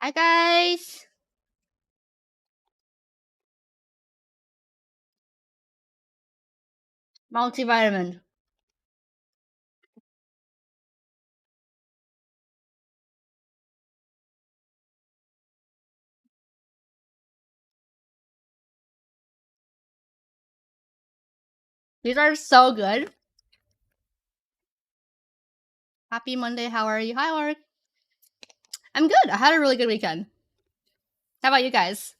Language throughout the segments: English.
Hi guys! Multivitamin. These are so good. Happy Monday, how are you? Hi, Mark. I'm good. I had a really good weekend. How about you guys?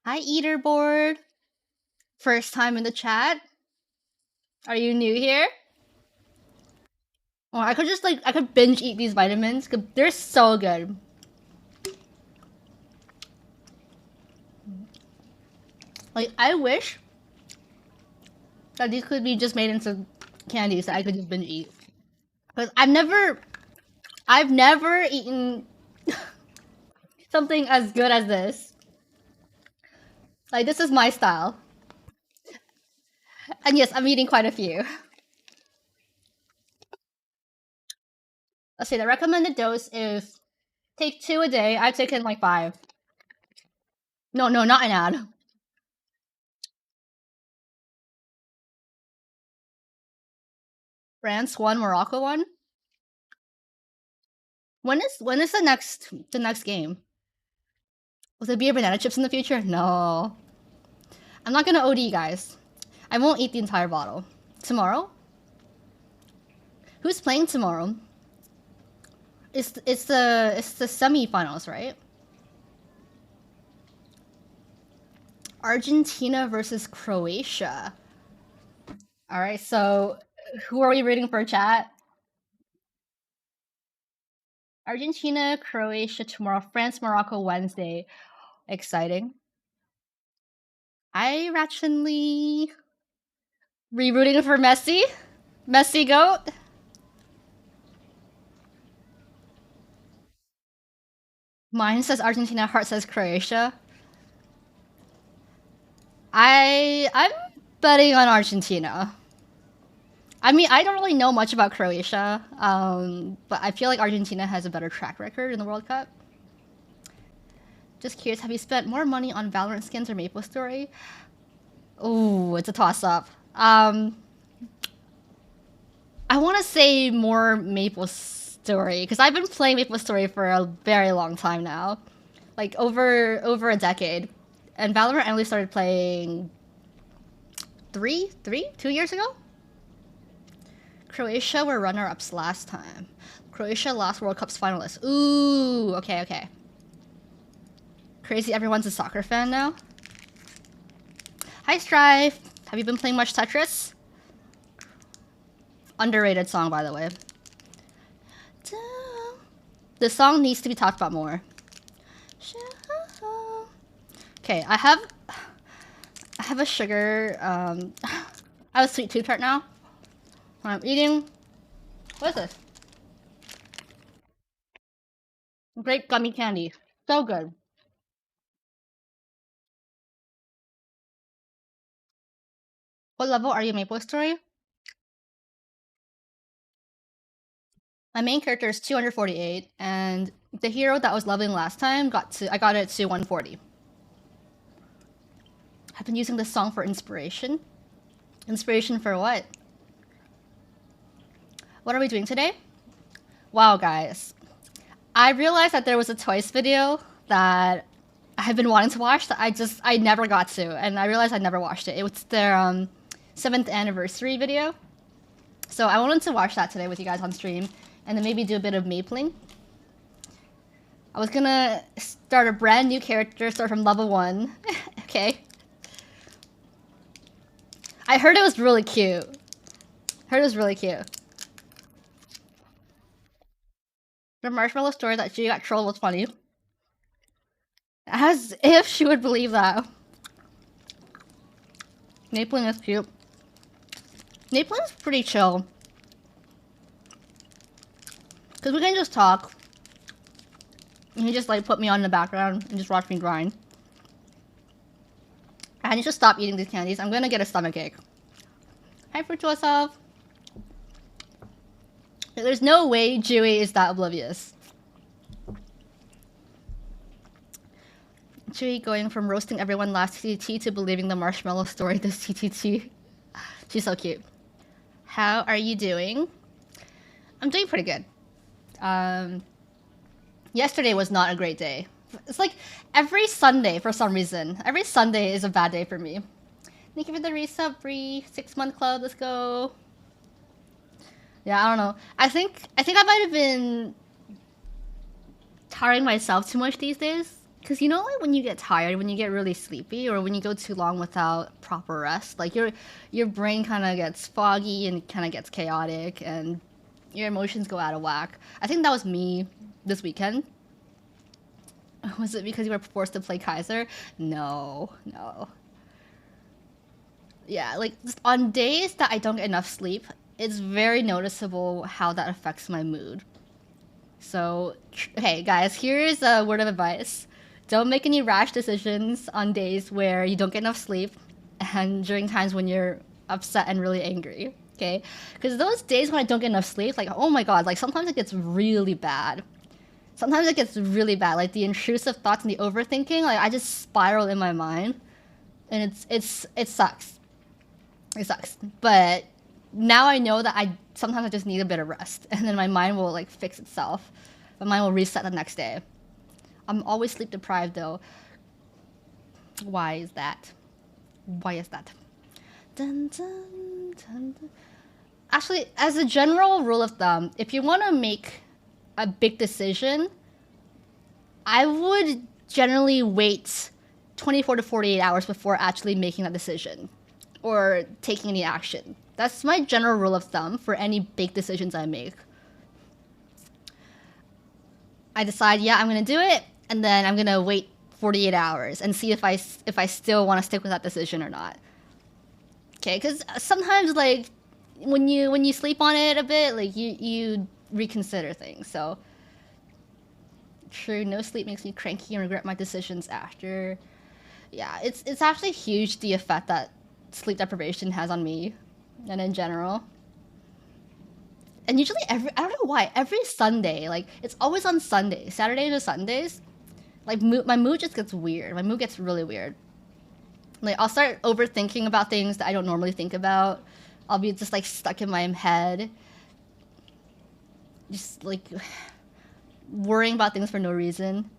Hi, Eaterboard. First time in the chat. Are you new here? Oh, I could just I could binge eat these vitamins because they're so good. Like, I wish that these could be just made into candies that I could just binge eat. Because I've never eaten something as good as this. Like, this is my style. And yes, I'm eating quite a few. Let's see, the recommended dose is take 2 a day. I've taken like 5. No, not an ad. France 1, Morocco 1. When is the next game? Will there be banana chips in the future? No. I'm not gonna OD, guys. I won't eat the entire bottle. Tomorrow? Who's playing tomorrow? It's the semi-finals, right? Argentina versus Croatia. All right, so who are we rooting for, chat? Argentina, Croatia tomorrow, France, Morocco Wednesday. Exciting. I rationally rerooting for Messi. Messi goat. Mine says Argentina, heart says Croatia. I'm betting on Argentina. I mean, I don't really know much about Croatia, but I feel like Argentina has a better track record in the World Cup. Just curious, have you spent more money on Valorant skins or Maple Story? Oh, it's a toss-up. I want to say more Maple Story because I've been playing Maple Story for a very long time now, like over a decade. And Valorant I only started playing 2 years ago. Croatia were runner-ups last time. Croatia lost World Cup's finalists. Ooh, okay. Crazy, everyone's a soccer fan now. Hi, Strife. Have you been playing much Tetris? Underrated song, by the way. The song needs to be talked about more. Okay, I have a sugar. I have a sweet tooth right now. I'm eating. What is this? Grape gummy candy. So good. What level are you, Maple Story? My main character is 248, and the hero that was leveling last time I got it to 140. I've been using this song for inspiration. Inspiration for what? What are we doing today? Wow, guys. I realized that there was a Toys video that I've been wanting to watch that I never got to, and I realized I never watched it. It was their 7th anniversary video. So I wanted to watch that today with you guys on stream, and then maybe do a bit of mapling. I was gonna start a brand new character, start from level 1. Okay. I heard it was really cute. The marshmallow story that she got trolled was funny. As if she would believe that. Napling is cute. Napling's pretty chill. Because we can just talk. And he just like put me on in the background and just watch me grind. I need to stop eating these candies. I'm gonna get a stomachache. Hi, Fruituosa. There's no way Chewie is that oblivious. Chewie going from roasting everyone last TTT to believing the marshmallow story this TTT. She's so cute. How are you doing? I'm doing pretty good. Yesterday was not a great day. It's like every Sunday for some reason. Every Sunday is a bad day for me. Thank you for the resub, Bree. 6-month club, let's go. Yeah, I don't know. I think I might have been tiring myself too much these days. Cause you know, like when you get tired, when you get really sleepy, or when you go too long without proper rest, like your brain kind of gets foggy and kind of gets chaotic, and your emotions go out of whack. I think that was me this weekend. Was it because you were forced to play Kaiser? No, no. Yeah, like just on days that I don't get enough sleep, it's very noticeable how that affects my mood. So, okay, guys, here's a word of advice. Don't make any rash decisions on days where you don't get enough sleep and during times when you're upset and really angry, okay? Because those days when I don't get enough sleep, like, oh my god, like sometimes it gets really bad. Sometimes it gets really bad, like the intrusive thoughts and the overthinking, like I just spiral in my mind. And it sucks. It sucks. But now I know that I sometimes I just need a bit of rest, and then my mind will like fix itself. My mind will reset the next day. I'm always sleep deprived though. Why is that? Why is that? Dun, dun, dun, dun. Actually, as a general rule of thumb, if you want to make a big decision, I would generally wait 24 to 48 hours before actually making that decision or taking any action. That's my general rule of thumb for any big decisions I make. I decide, yeah, I'm gonna do it, and then I'm gonna wait 48 hours and see if I still want to stick with that decision or not. Okay, because sometimes like when you sleep on it a bit, like you reconsider things. So true, no sleep makes me cranky and regret my decisions after. Yeah, it's actually huge the effect that sleep deprivation has on me and in general. And usually every I don't know why every Sunday, like it's always on Sundays, Saturdays to Sundays, like my mood just gets weird. My mood gets really weird. Like I'll start overthinking about things that I don't normally think about. I'll be just like stuck in my head, just like worrying about things for no reason.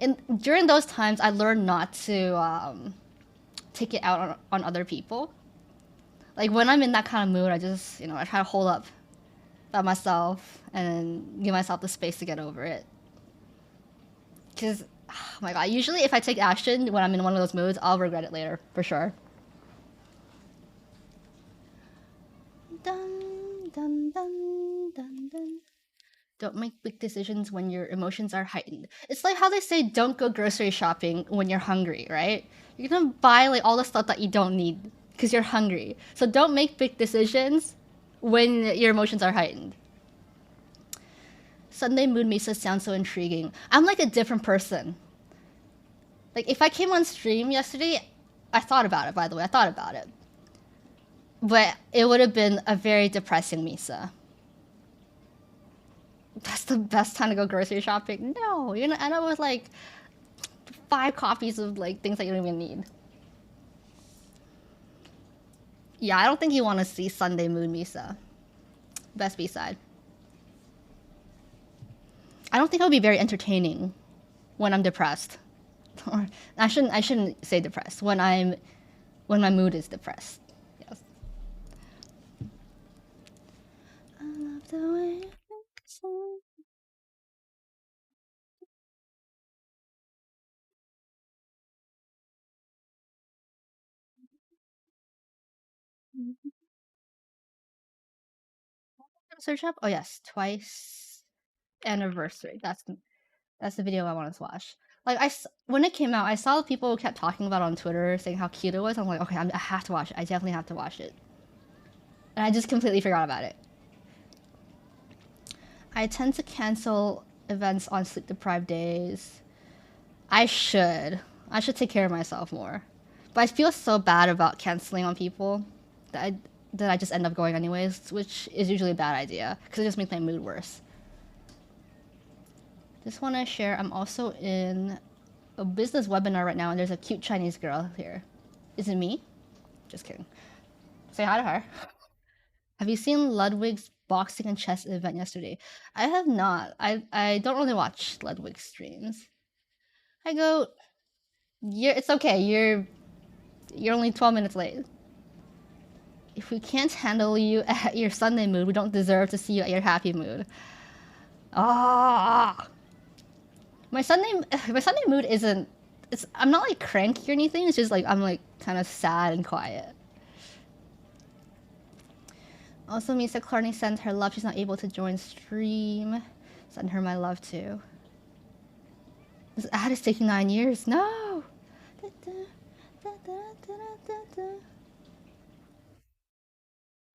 And during those times, I learned not to take it out on other people. Like when I'm in that kind of mood, I just I try to hold up by myself and give myself the space to get over it. Because oh my god, usually if I take action when I'm in one of those moods, I'll regret it later for sure. Dun, dun, dun, dun, dun. Don't make big decisions when your emotions are heightened. It's like how they say don't go grocery shopping when you're hungry, right? You're gonna buy like all the stuff that you don't need because you're hungry. So don't make big decisions when your emotions are heightened. Sunday Mood Mesa sounds so intriguing. I'm like a different person. Like if I came on stream yesterday, I thought about it, by the way. I thought about it. But it would have been a very depressing Misa. That's the best time to go grocery shopping. No, you're gonna end up with like 5 copies of like things that you don't even need. Yeah, I don't think you want to see Sunday Moon Misa. Best B-side. I don't think it would be very entertaining when I'm depressed. Or I shouldn't say depressed. When my mood is depressed. Yes. I love the way you think so. Search up? Oh yes, twice anniversary. That's the video I wanted to watch. Like when it came out, I saw people kept talking about it on Twitter, saying how cute it was. I'm like, okay, I have to watch it. I definitely have to watch it. And I just completely forgot about it. I tend to cancel events on sleep deprived days. I should. I should take care of myself more. But I feel so bad about canceling on people that I just end up going anyways, which is usually a bad idea because it just makes my mood worse. Just want to share, I'm also in a business webinar right now, and there's a cute Chinese girl here. Is it me? Just kidding. Say hi to her. Have you seen Ludwig's boxing and chess event yesterday? I have not. I don't really watch Ludwig's streams. I go. It's okay. You're only 12 minutes late. If we can't handle you at your Sunday mood, we don't deserve to see you at your happy mood. Ah, my Sunday mood isn't. I'm not like cranky or anything. It's just like I'm like kind of sad and quiet. Also, Misa Clarney sent her love. She's not able to join stream. Send her my love too. This ad is taking 9 years. No.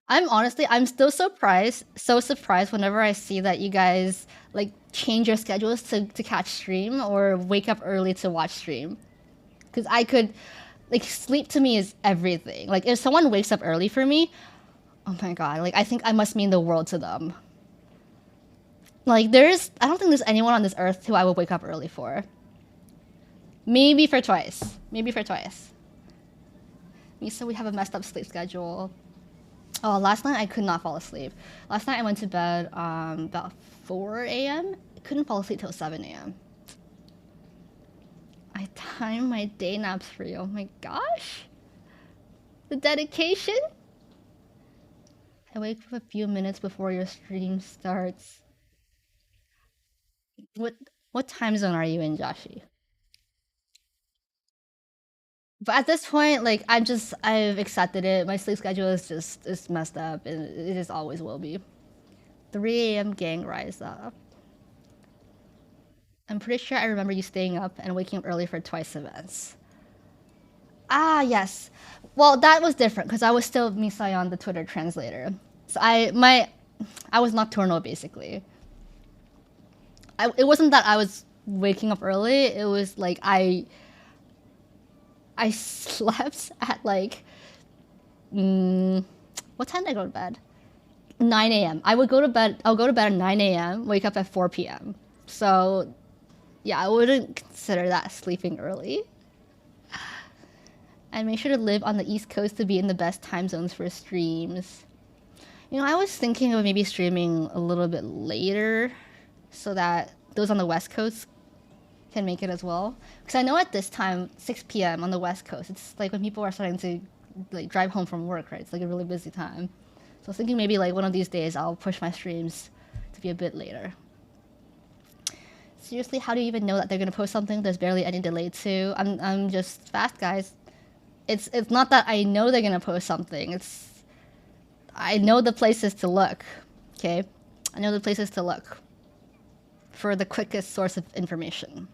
I'm still surprised, so surprised whenever I see that you guys like change your schedules to catch stream or wake up early to watch stream. Because I could, like, sleep to me is everything. Like, if someone wakes up early for me, oh my god, like, I think I must mean the world to them. Like, I don't think there's anyone on this earth who I would wake up early for. Maybe for twice. Misa, we have a messed up sleep schedule. Oh, last night I could not fall asleep. Last night I went to bed about 4 a.m. I couldn't fall asleep till 7 a.m. I time my day naps for you. Oh my gosh. The dedication. I wake up a few minutes before your stream starts. What time zone are you in, Joshi? But at this point, like, I've accepted it. My sleep schedule is messed up, and it just always will be. 3 a.m. gang rise up. I'm pretty sure I remember you staying up and waking up early for twice events. Ah, yes. Well, that was different because I was still Misayan, the Twitter translator. So I was nocturnal basically. It wasn't that I was waking up early. It was like I slept at like what time did I go to bed? 9 a.m. I'll go to bed at 9 a.m. Wake up at 4 p.m. So yeah, I wouldn't consider that sleeping early. And make sure to live on the East Coast to be in the best time zones for streams. You know, I was thinking of maybe streaming a little bit later so that those on the West Coast can make it as well. Because I know at this time, 6 p.m. on the West Coast, it's like when people are starting to like drive home from work, right? It's like a really busy time. So I was thinking maybe like one of these days I'll push my streams to be a bit later. Seriously, how do you even know that they're gonna post something? There's barely any delay too. I'm just fast, guys. It's not that I know they're gonna post something. I know the places to look. Okay, I know the places to look for the quickest source of information.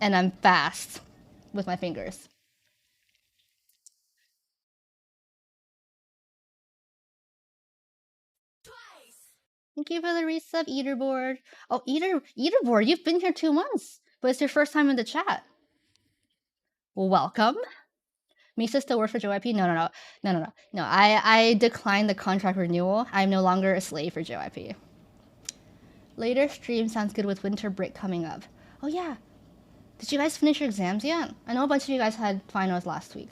And I'm fast with my fingers. Thank you for the resub, Eaterboard. Oh, Eaterboard, you've been here 2 months, but it's your first time in the chat. Welcome. Misa still works for JYP? No. I declined the contract renewal. I'm no longer a slave for JYP. Later stream sounds good with winter break coming up. Oh yeah. Did you guys finish your exams yet? I know a bunch of you guys had finals last week.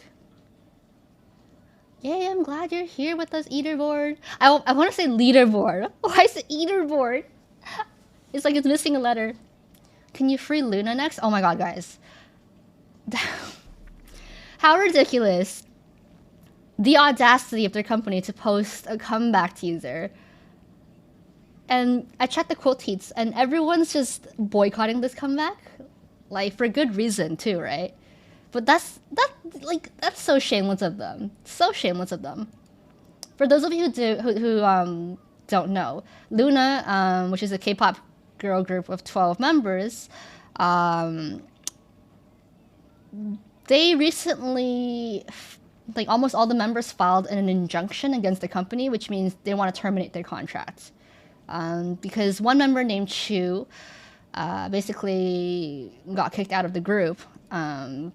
Yay, I'm glad you're here with us, Eaterboard. I want to say leaderboard. Why is it Eaterboard? It's like it's missing a letter. Can you free Luna next? Oh my god, guys. How ridiculous. The audacity of their company to post a comeback teaser. And I checked the quote tweets, and everyone's just boycotting this comeback. Like, for good reason, too, right? But that's so shameless of them. So shameless of them. For those of you who don't know, Luna, which is a K-pop girl group of 12 members, they recently, like almost all the members filed an injunction against the company, which means they want to terminate their contract. Because one member named Chu basically got kicked out of the group. And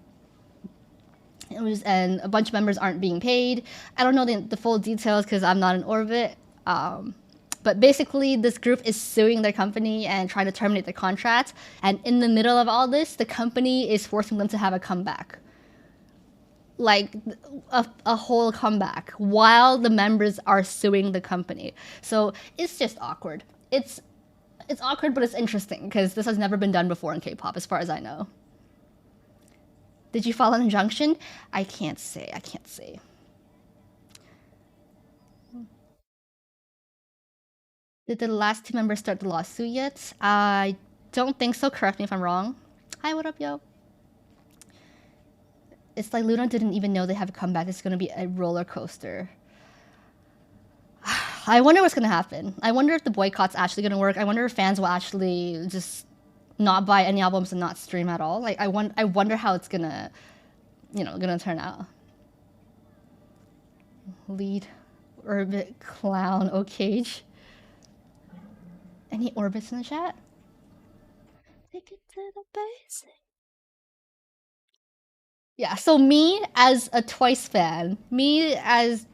a bunch of members aren't being paid. I don't know the full details because I'm not in orbit. But But basically, this group is suing their company and trying to terminate their contract. And in the middle of all this, the company is forcing them to have a comeback. Like a whole comeback while the members are suing the company. So it's just awkward. It's awkward, but it's interesting because this has never been done before in K-pop, as far as I know. Did you file an injunction? I can't say. I can't say. Did the last two members start the lawsuit yet? I don't think so. Correct me if I'm wrong. Hi, what up, yo? It's like Luna didn't even know they have a comeback. It's gonna be a roller coaster. I wonder what's gonna happen. I wonder if the boycott's actually gonna work. I wonder if fans will actually just not buy any albums and not stream at all. Like I wonder how it's gonna, gonna turn out. Lead orbit clown O'Cage. Any orbits in the chat? Take it to the basic. Yeah, so me as a Twice fan, me as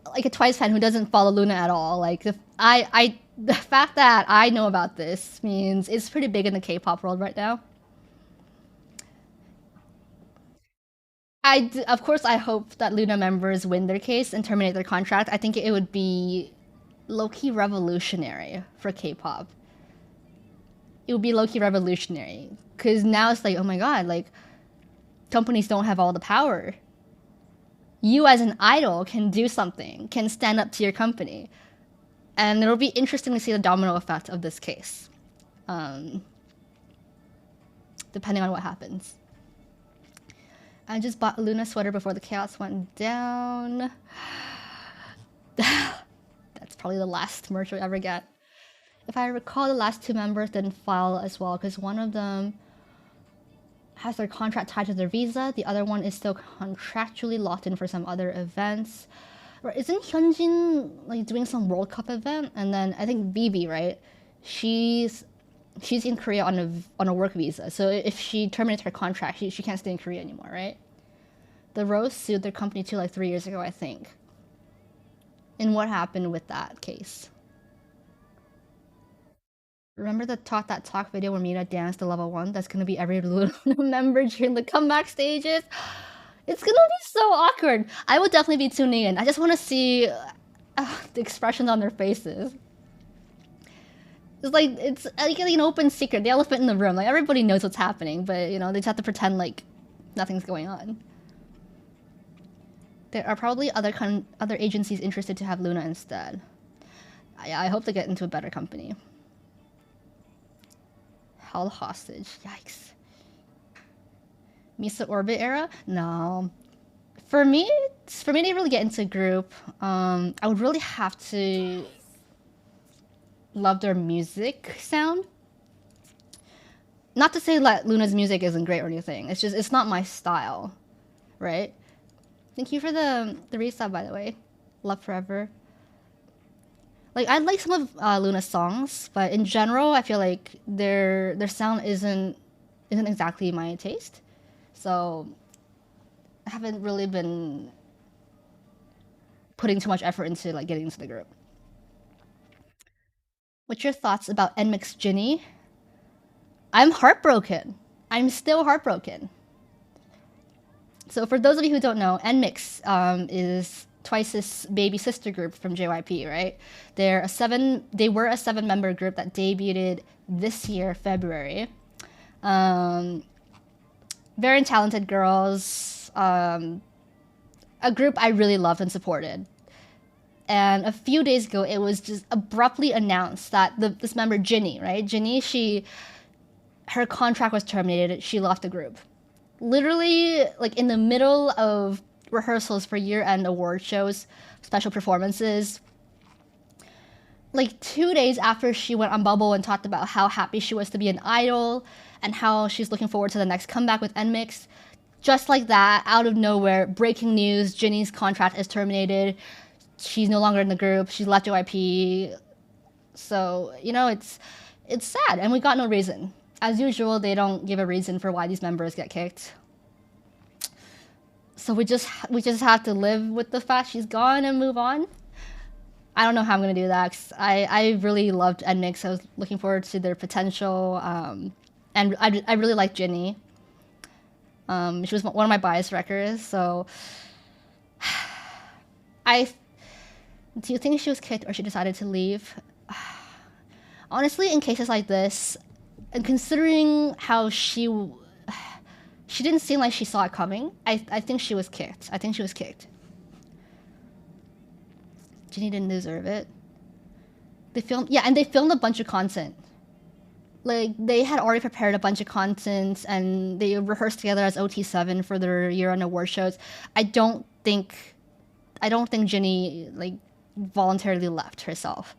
like a Twice fan who doesn't follow Luna at all, like the fact that I know about this means it's pretty big in the K-pop world right now. Of course, I hope that Luna members win their case and terminate their contract. I think it would be low-key revolutionary for K-pop. It would be low-key revolutionary because now it's like, oh my god, like companies don't have all the power. You as an idol can do something, can stand up to your company. And it'll be interesting to see the domino effect of this case. Depending on what happens. I just bought a Luna sweater before the chaos went down. That's probably the last merch I ever get. If I recall, the last two members didn't file as well because one of them has their contract tied to their visa. The other one is still contractually locked in for some other events. Isn't Hyunjin like doing some World Cup event? And then I think BB, right? She's in Korea on a work visa. So if she terminates her contract, she can't stay in Korea anymore, right? The Rose sued their company too like 3 years ago, I think. And what happened with that case? Remember the Talk That Talk video where Mina danced to level 1? That's gonna be every Luna member during the comeback stages. It's gonna be so awkward. I will definitely be tuning in. I just want to see the expressions on their faces. It's like an open secret, the elephant in the room. Like everybody knows what's happening, but they just have to pretend like nothing's going on. There are probably other agencies interested to have Luna instead. I hope they get into a better company. Held hostage. Yikes. Misa Orbit era? No. For me to really get into a group, I would really have to love their music sound. Not to say that Luna's music isn't great or anything. It's just, it's not my style, right? Thank you for the resub, by the way. Love Forever. Like, I like some of Luna's songs, but in general, I feel like their sound isn't exactly my taste. So I haven't really been putting too much effort into like getting into the group. What's your thoughts about NMIXX Jinny? I'm heartbroken. I'm still heartbroken. So for those of you who don't know, NMIXX is Twice's baby sister group from JYP, right? They were a 7-member group that debuted this year, February. Very talented girls. A group I really loved and supported. And a few days ago, it was just abruptly announced that this member, Jinny, right? Jinny, her contract was terminated. She left the group. Literally, like in the middle of rehearsals for year-end award shows, special performances. Like 2 days after she went on Bubble and talked about how happy she was to be an idol and how she's looking forward to the next comeback with NMIXX. Just like that, out of nowhere, breaking news, Jinny's contract is terminated. She's no longer in the group. She's left JYP. So, it's sad, and we got no reason. As usual, they don't give a reason for why these members get kicked. So we just have to live with the fact she's gone and move on. I don't know how I'm gonna do that. 'Cause I really loved NMIXX. I was looking forward to their potential. And I really liked Jinny. She was one of my bias wreckers. So I do you think she was kicked or she decided to leave? Honestly, in cases like this, and considering how she didn't seem like she saw it coming, I think she was kicked. I think she was kicked. Jinny didn't deserve it. And they filmed a bunch of content. Like they had already prepared a bunch of content and they rehearsed together as OT7 for their year-end award shows. I don't think Jinny like voluntarily left herself.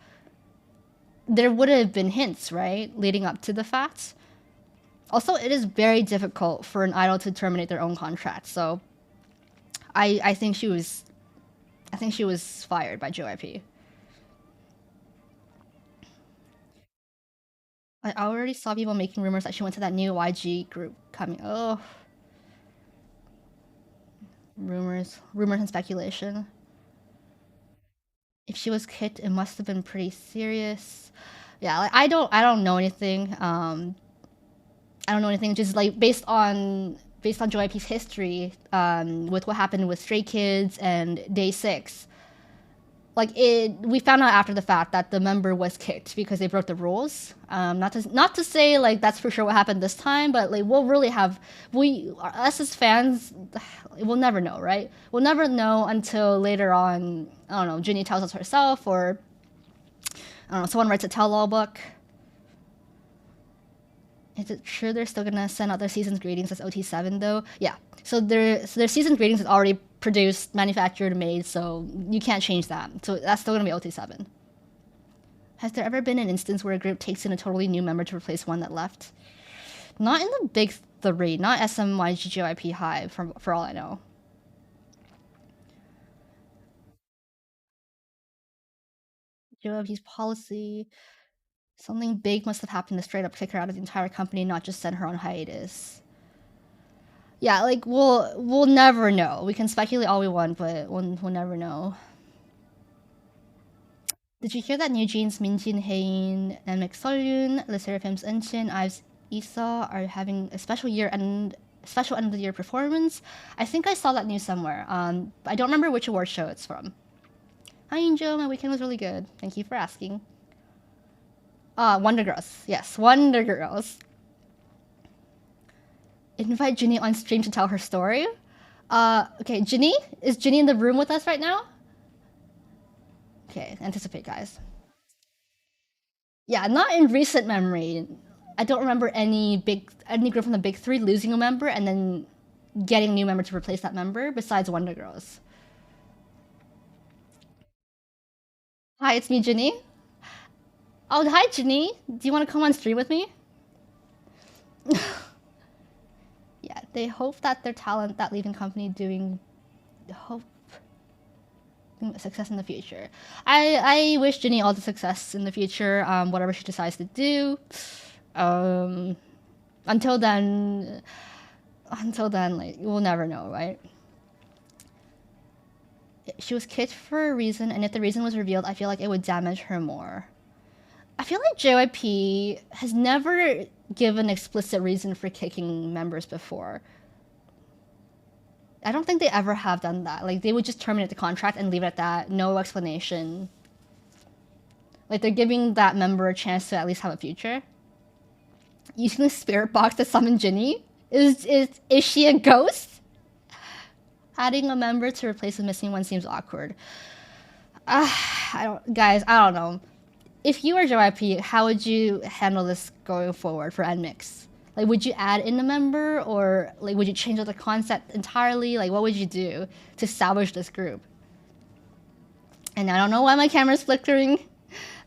There would have been hints, right, leading up to the fact. Also, it is very difficult for an idol to terminate their own contract. So, I think she was, fired by JYP. I already saw people making rumors that she went to that new YG group coming. Oh, rumors and speculation. If she was kicked, it must have been pretty serious. Yeah, like I don't know anything. I don't know anything. Just like based on JYP's history, with what happened with Stray Kids and Day6, like we found out after the fact that the member was kicked because they broke the rules. Not to say like that's for sure what happened this time, but like us as fans, we'll never know, right? We'll never know until later on. I don't know. Jinny tells us herself, or I don't know. Someone writes a tell-all book. Is it true they're still gonna send out their season's greetings as OT7 though? Yeah. So their season's greetings is already produced, manufactured, made, so you can't change that. So that's still gonna be OT7. Has there ever been an instance where a group takes in a totally new member to replace one that left? Not in the big three, not SMYG, JYP, Hive, for all I know. JYP's policy. Something big must have happened to straight up kick her out of the entire company, not just send her on hiatus. Yeah, like we'll never know. We can speculate all we want, but we'll never know. Did you hear that New Jeans, Minjin, Hein, and McSoyun, Le Seraphim's Enchin, Ives, Isa are having a special end of the year performance? I think I saw that news somewhere. I don't remember which award show it's from. Hi Angel, my weekend was really good. Thank you for asking. Wonder Girls. Yes, Wonder Girls. Invite Jinny on stream to tell her story. Okay, Jinny? Is Jinny in the room with us right now? Okay, anticipate, guys. Yeah, not in recent memory. I don't remember any group from the big three losing a member and then getting a new member to replace that member besides Wonder Girls. Hi, it's me, Jinny. Oh, hi, Jinny. Do you want to come on stream with me? Yeah, they hope that their talent, that leaving company, doing success in the future. I wish Jinny all the success in the future, whatever she decides to do. Until then, like, we'll never know, right? She was kicked for a reason, and if the reason was revealed, I feel like it would damage her more. I feel like JYP has never given explicit reason for kicking members before. I don't think they ever have done that. Like, they would just terminate the contract and leave it at that. No explanation. Like, they're giving that member a chance to at least have a future. Using the spirit box to summon Jinny? Is she a ghost? Adding a member to replace a missing one seems awkward. I don't know. If you were JYP, how would you handle this going forward for NMIXX? Like, would you add in a member, or like, would you change up the concept entirely? Like, what would you do to salvage this group? And I don't know why my camera's flickering.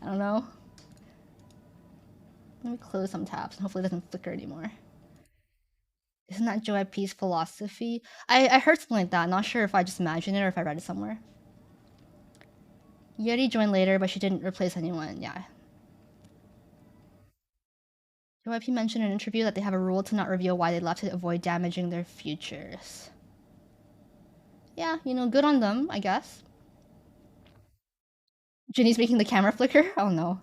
I don't know. Let me close some tabs and hopefully it doesn't flicker anymore. Isn't that JYP's philosophy? I heard something like that. Not sure if I just imagined it or if I read it somewhere. Yeti joined later, but she didn't replace anyone. Yeah. JYP mentioned in an interview that they have a rule to not reveal why they left to avoid damaging their futures. Yeah, you know, good on them, I guess. Ginny's making the camera flicker. Oh no.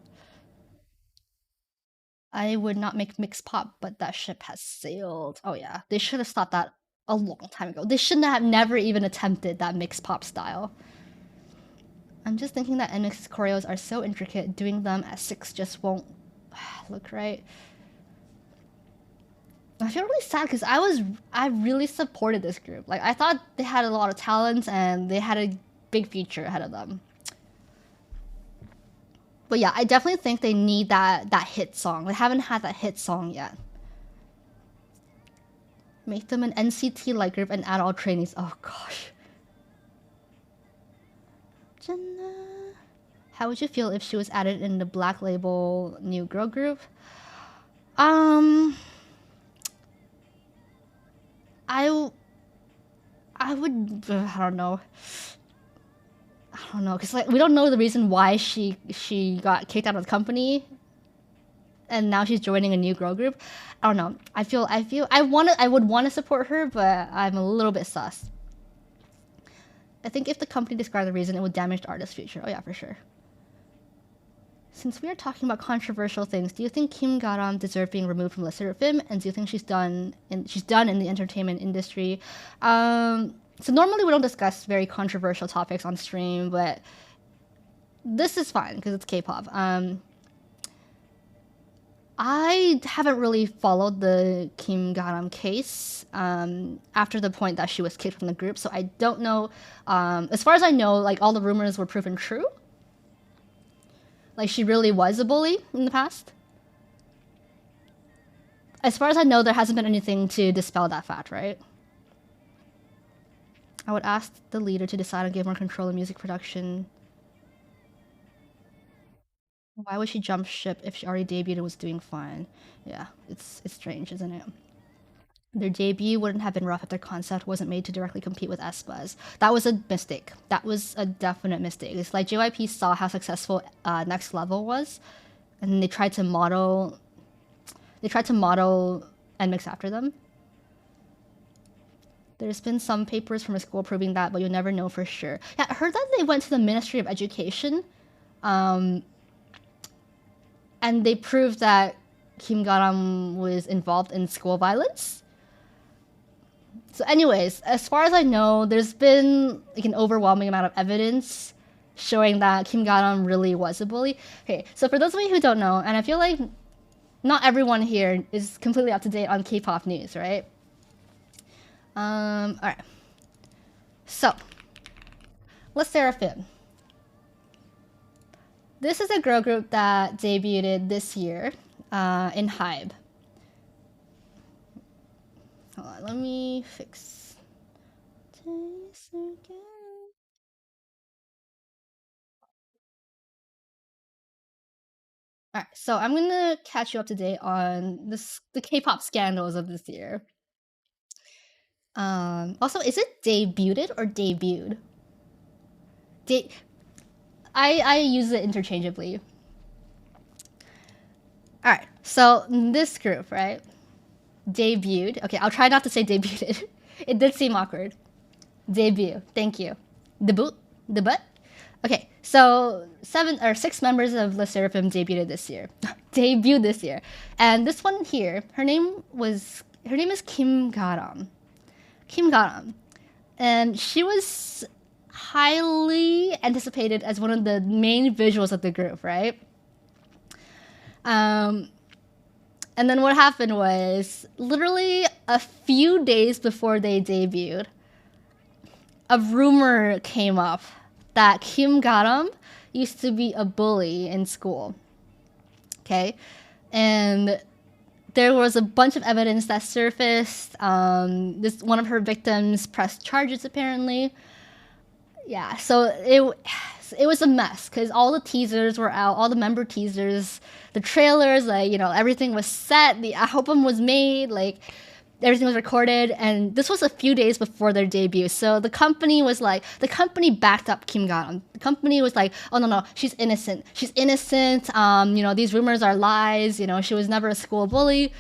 I would not make mix pop, but that ship has sailed. Oh yeah, they should have stopped that a long time ago. They shouldn't have never even attempted that mix pop style. I'm just thinking that NMIX's choreos are so intricate, doing them at 6 just won't look right. I feel really sad because I really supported this group. Like I thought they had a lot of talent and they had a big future ahead of them. But yeah, I definitely think they need that hit song. They haven't had that hit song yet. Make them an NCT like group and add all trainees. Oh gosh. Jenna. How would you feel if she was added in the Black Label new girl group? I would I don't know. I don't know because like we don't know the reason why she got kicked out of the company, and now she's joining a new girl group. I don't know. I would want to support her, but I'm a little bit sus. I think if the company described the reason, it would damage the artist's future. Oh yeah, for sure. Since we are talking about controversial things, do you think Kim Garam deserved being removed from LE SSERAFIM, and do you think she's done in the entertainment industry? So normally we don't discuss very controversial topics on stream, but this is fine because it's K-pop. I haven't really followed the Kim Garam case after the point that she was kicked from the group, so I don't know. As far as I know, like all the rumors were proven true. Like she really was a bully in the past. As far as I know, there hasn't been anything to dispel that fact, right? I would ask the leader to decide on give more control in music production. Why would she jump ship if she already debuted and was doing fine? Yeah, it's strange, isn't it? Their debut wouldn't have been rough if their concept wasn't made to directly compete with aespa's. That was a mistake. That was a definite mistake. It's like JYP saw how successful Next Level was, and they tried to model. NMIX after them. There's been some papers from a school proving that, but you'll never know for sure. Yeah, I heard that they went to the Ministry of Education, and they proved that Kim Garam was involved in school violence. So anyways, as far as I know, there's been like an overwhelming amount of evidence showing that Kim Garam really was a bully. Okay, so for those of you who don't know, and I feel like not everyone here is completely up to date on K-pop news, right? Alright. So, LE SSERAFIM. This is a girl group that debuted this year in HYBE. Hold on, let me fix. Alright, so I'm gonna catch you up to date on the K-pop scandals of this year. Also, is it debuted or debuted? I use it interchangeably. Alright, so this group, right? Debuted. Okay, I'll try not to say debuted. It did seem awkward. Debut. Thank you. Debut? Okay, so 6 members of LE SSERAFIM debuted this year. Debuted this year. And this one here, her name is Kim Garam. Kim Garam. And she was highly anticipated as one of the main visuals of the group, right? And then what happened was, literally a few days before they debuted, a rumor came up that Kim Garam used to be a bully in school. Okay? And there was a bunch of evidence that surfaced. One of her victims pressed charges, apparently. Yeah, so it was a mess because all the teasers were out, all the member teasers, the trailers, like, you know, everything was set, the album was made, like, everything was recorded, and this was a few days before their debut. So the company backed up Kim Garam. The company was like, oh no, she's innocent. She's innocent. You know, these rumors are lies. You know, she was never a school bully.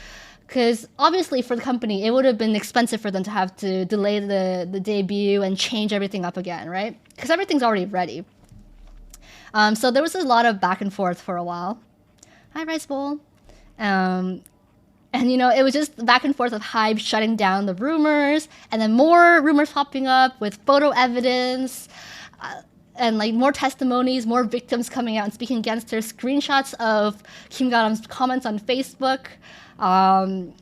Because obviously for the company, it would have been expensive for them to have to delay the debut and change everything up again, right? Because everything's already ready. So there was a lot of back and forth for a while. Hi, Rice Bowl. Um, and it was just back and forth of Hybe shutting down the rumors, and then more rumors popping up with photo evidence, and like more testimonies, more victims coming out and speaking against her. Screenshots of Kim Ga-ram's comments on Facebook. It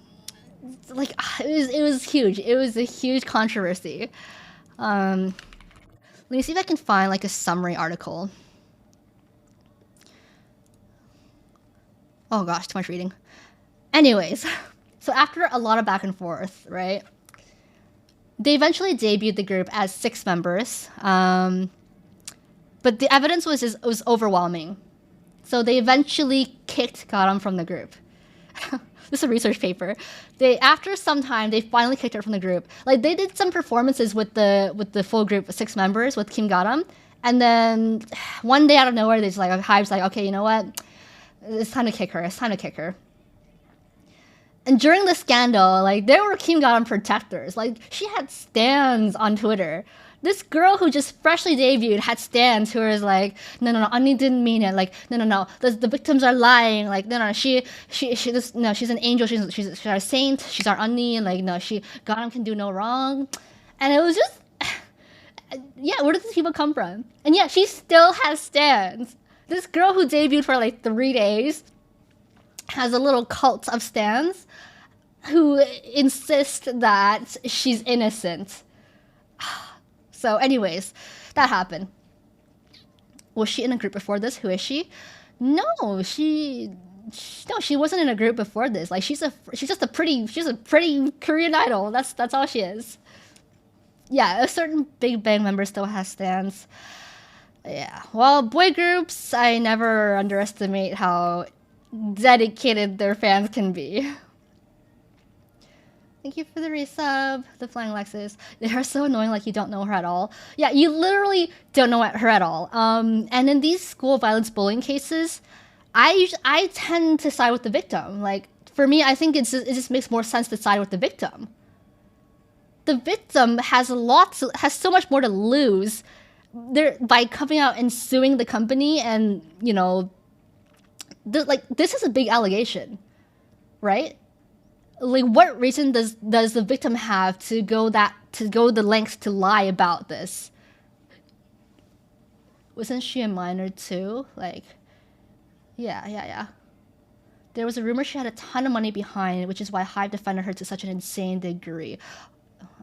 was huge. It was a huge controversy. Let me see if I can find like a summary article. Oh gosh, too much reading. Anyways, so after a lot of back and forth, right? They eventually debuted the group as 6 members, but the evidence was overwhelming. So they eventually kicked Ga-ram from the group. This is a research paper. After some time, they finally kicked her from the group. Like they did some performances with the full group of 6 members with Kim Ga-ram, and then one day out of nowhere, Hybe's like, okay, you know what? It's time to kick her. It's time to kick her. And during the scandal, like there were Kim Ga-ram protectors. Like she had stans on Twitter. This girl who just freshly debuted had stans who was like, no, Annie didn't mean it. Like, no, the victims are lying. Like, no, she's an angel. She's our saint. She's our Annie. And like, no, Ga-ram can do no wrong. And it was just, yeah, where did these people come from? And yeah, she still has stans. This girl who debuted for like 3 days has a little cult of stans who insist that she's innocent. So anyways, that happened. Was she in a group before this? Who is she? No, she wasn't in a group before this. Like she's a pretty Korean idol. That's all she is. Yeah, a certain Big Bang member still has stans. Yeah. Well, boy groups, I never underestimate how dedicated their fans can be. Thank you for the resub, the Flying Lexus. They are so annoying, like you don't know her at all. Yeah, you literally don't know her at all. And in these school violence bullying cases, I tend to side with the victim. Like, for me, I think it just makes more sense to side with the victim. The victim has so much more to lose by coming out and suing the company, and this is a big allegation, right? Like, what reason does the victim have to go the lengths to lie about this? Wasn't she a minor too? Like, yeah. There was a rumor she had a ton of money behind, which is why Hybe defended her to such an insane degree.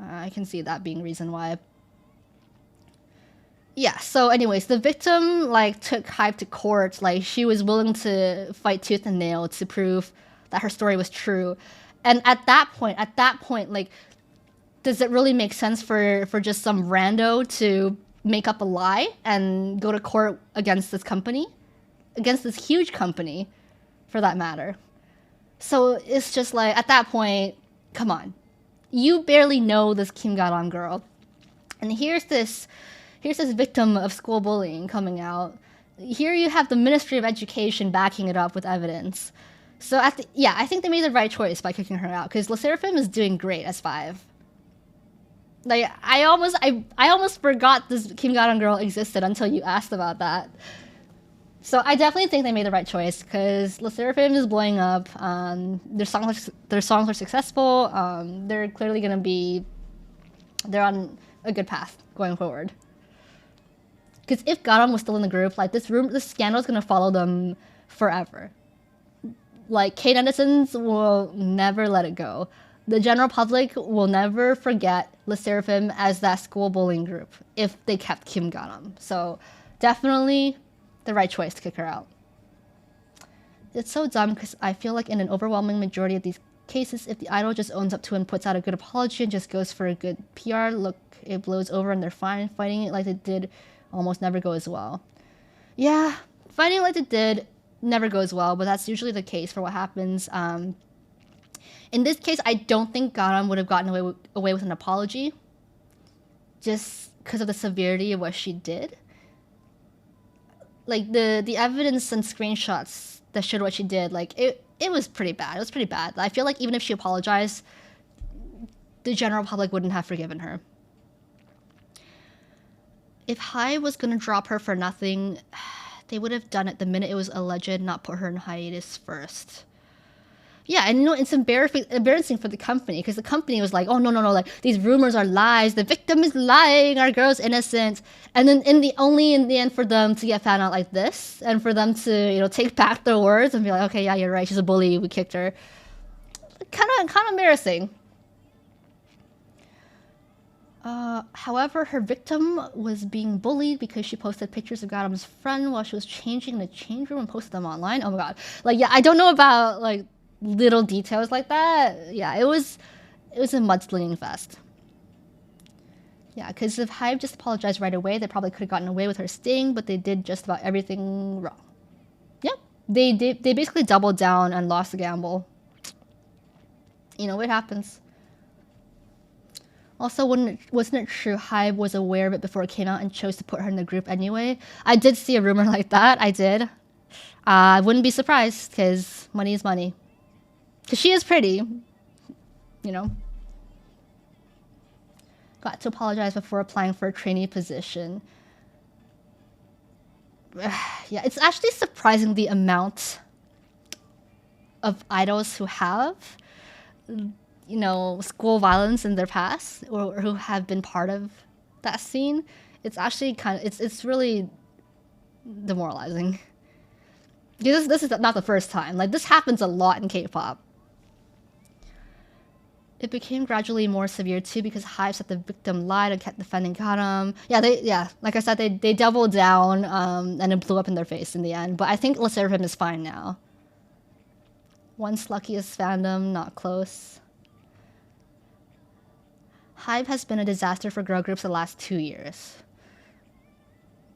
I can see that being reason why. Yeah, so anyways, the victim took Hybe to court. Like, she was willing to fight tooth and nail to prove that her story was true. And at that point, like, does it really make sense for just some rando to make up a lie and go to court against this company? Against this huge company, for that matter. So it's just like, at that point, come on. You barely know this Kim Ga-ram girl. And here's this victim of school bullying coming out. Here you have the Ministry of Education backing it up with evidence. So I think they made the right choice by kicking her out, because LE SSERAFIM is doing great as 5. Like, I almost forgot this Kim Ga-ram girl existed until you asked about that. So I definitely think they made the right choice, because LE SSERAFIM is blowing up. Their songs are successful. They're clearly they're on a good path going forward. Because if Ga-ram was still in the group, like, this scandal is gonna follow them forever. Like, K-netizens will never let it go. The general public will never forget LE SSERAFIM as that school bullying group if they kept Kim Ga-ram. So definitely the right choice to kick her out. It's so dumb, because I feel like in an overwhelming majority of these cases, if the idol just owns up to and puts out a good apology and just goes for a good PR look, it blows over and they're fine. Fighting it like they did almost never goes well. Yeah, fighting like they did never goes well, but that's usually the case for what happens. In this case, I don't think Ga-ram would have gotten away with an apology, just because of the severity of what she did. Like, the evidence and screenshots that showed what she did, like, it was pretty bad. It was pretty bad. I feel like even if she apologized, the general public wouldn't have forgiven her. If Hybe was gonna drop her for nothing, They would have done it the minute it was alleged, not put her in hiatus first. Yeah, and you know, it's embarrassing for the company because the company was like, oh, no, no, no, like these rumors are lies. The victim is lying. Our girl's innocent. And then in the end for them to get found out like this and for them to, you know, take back their words and be like, okay, yeah, you're right. She's a bully. We kicked her. Kind of embarrassing. However, her victim was being bullied because she posted pictures of Gautam's friend while she was changing in the change room and posted them online. Oh my god. Like, yeah, I don't know about, like, little details like that. Yeah, it was a mudslinging fest. Yeah, because if Hive just apologized right away, they probably could have gotten away with her sting, but they did just about everything wrong. Yeah, they basically doubled down and lost the gamble. You know, it happens. Also, wasn't it true Hive was aware of it before it came out and chose to put her in the group anyway? I did see a rumor like that. I did. I wouldn't be surprised because money is money. Because she is pretty, you know. Got to apologize before applying for a trainee position. Yeah, it's actually surprising the amount of idols who have, you know, school violence in their past or who have been part of that scene. It's actually it's really demoralizing. This is not the first time. Like, this happens a lot in K-pop. It became gradually more severe too because Hive said the victim lied and kept defending Gautam. Yeah, like I said, they doubled down and it blew up in their face in the end. But I think LE SSERAFIM is fine now. Once luckiest fandom, not close. Hive has been a disaster for girl groups the last 2 years.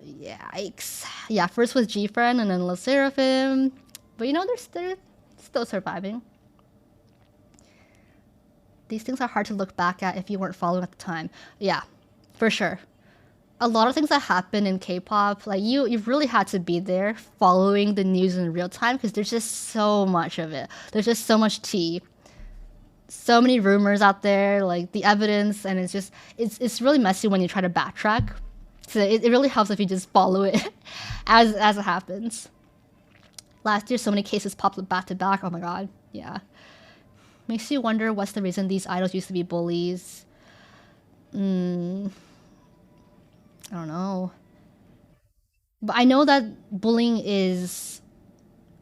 Yikes. Yeah, first was GFriend and then LE SSERAFIM. But you know, they're still surviving. These things are hard to look back at if you weren't following at the time. Yeah, for sure. A lot of things that happen in K-pop, like you've really had to be there following the news in real time because there's just so much of it. There's just so much tea. So many rumors out there, like the evidence, and it's really messy when you try to backtrack. So it really helps if you just follow it as it happens. Last year, so many cases popped up back to back. Oh my god, yeah. Makes you wonder what's the reason these idols used to be bullies. I don't know. But I know that bullying is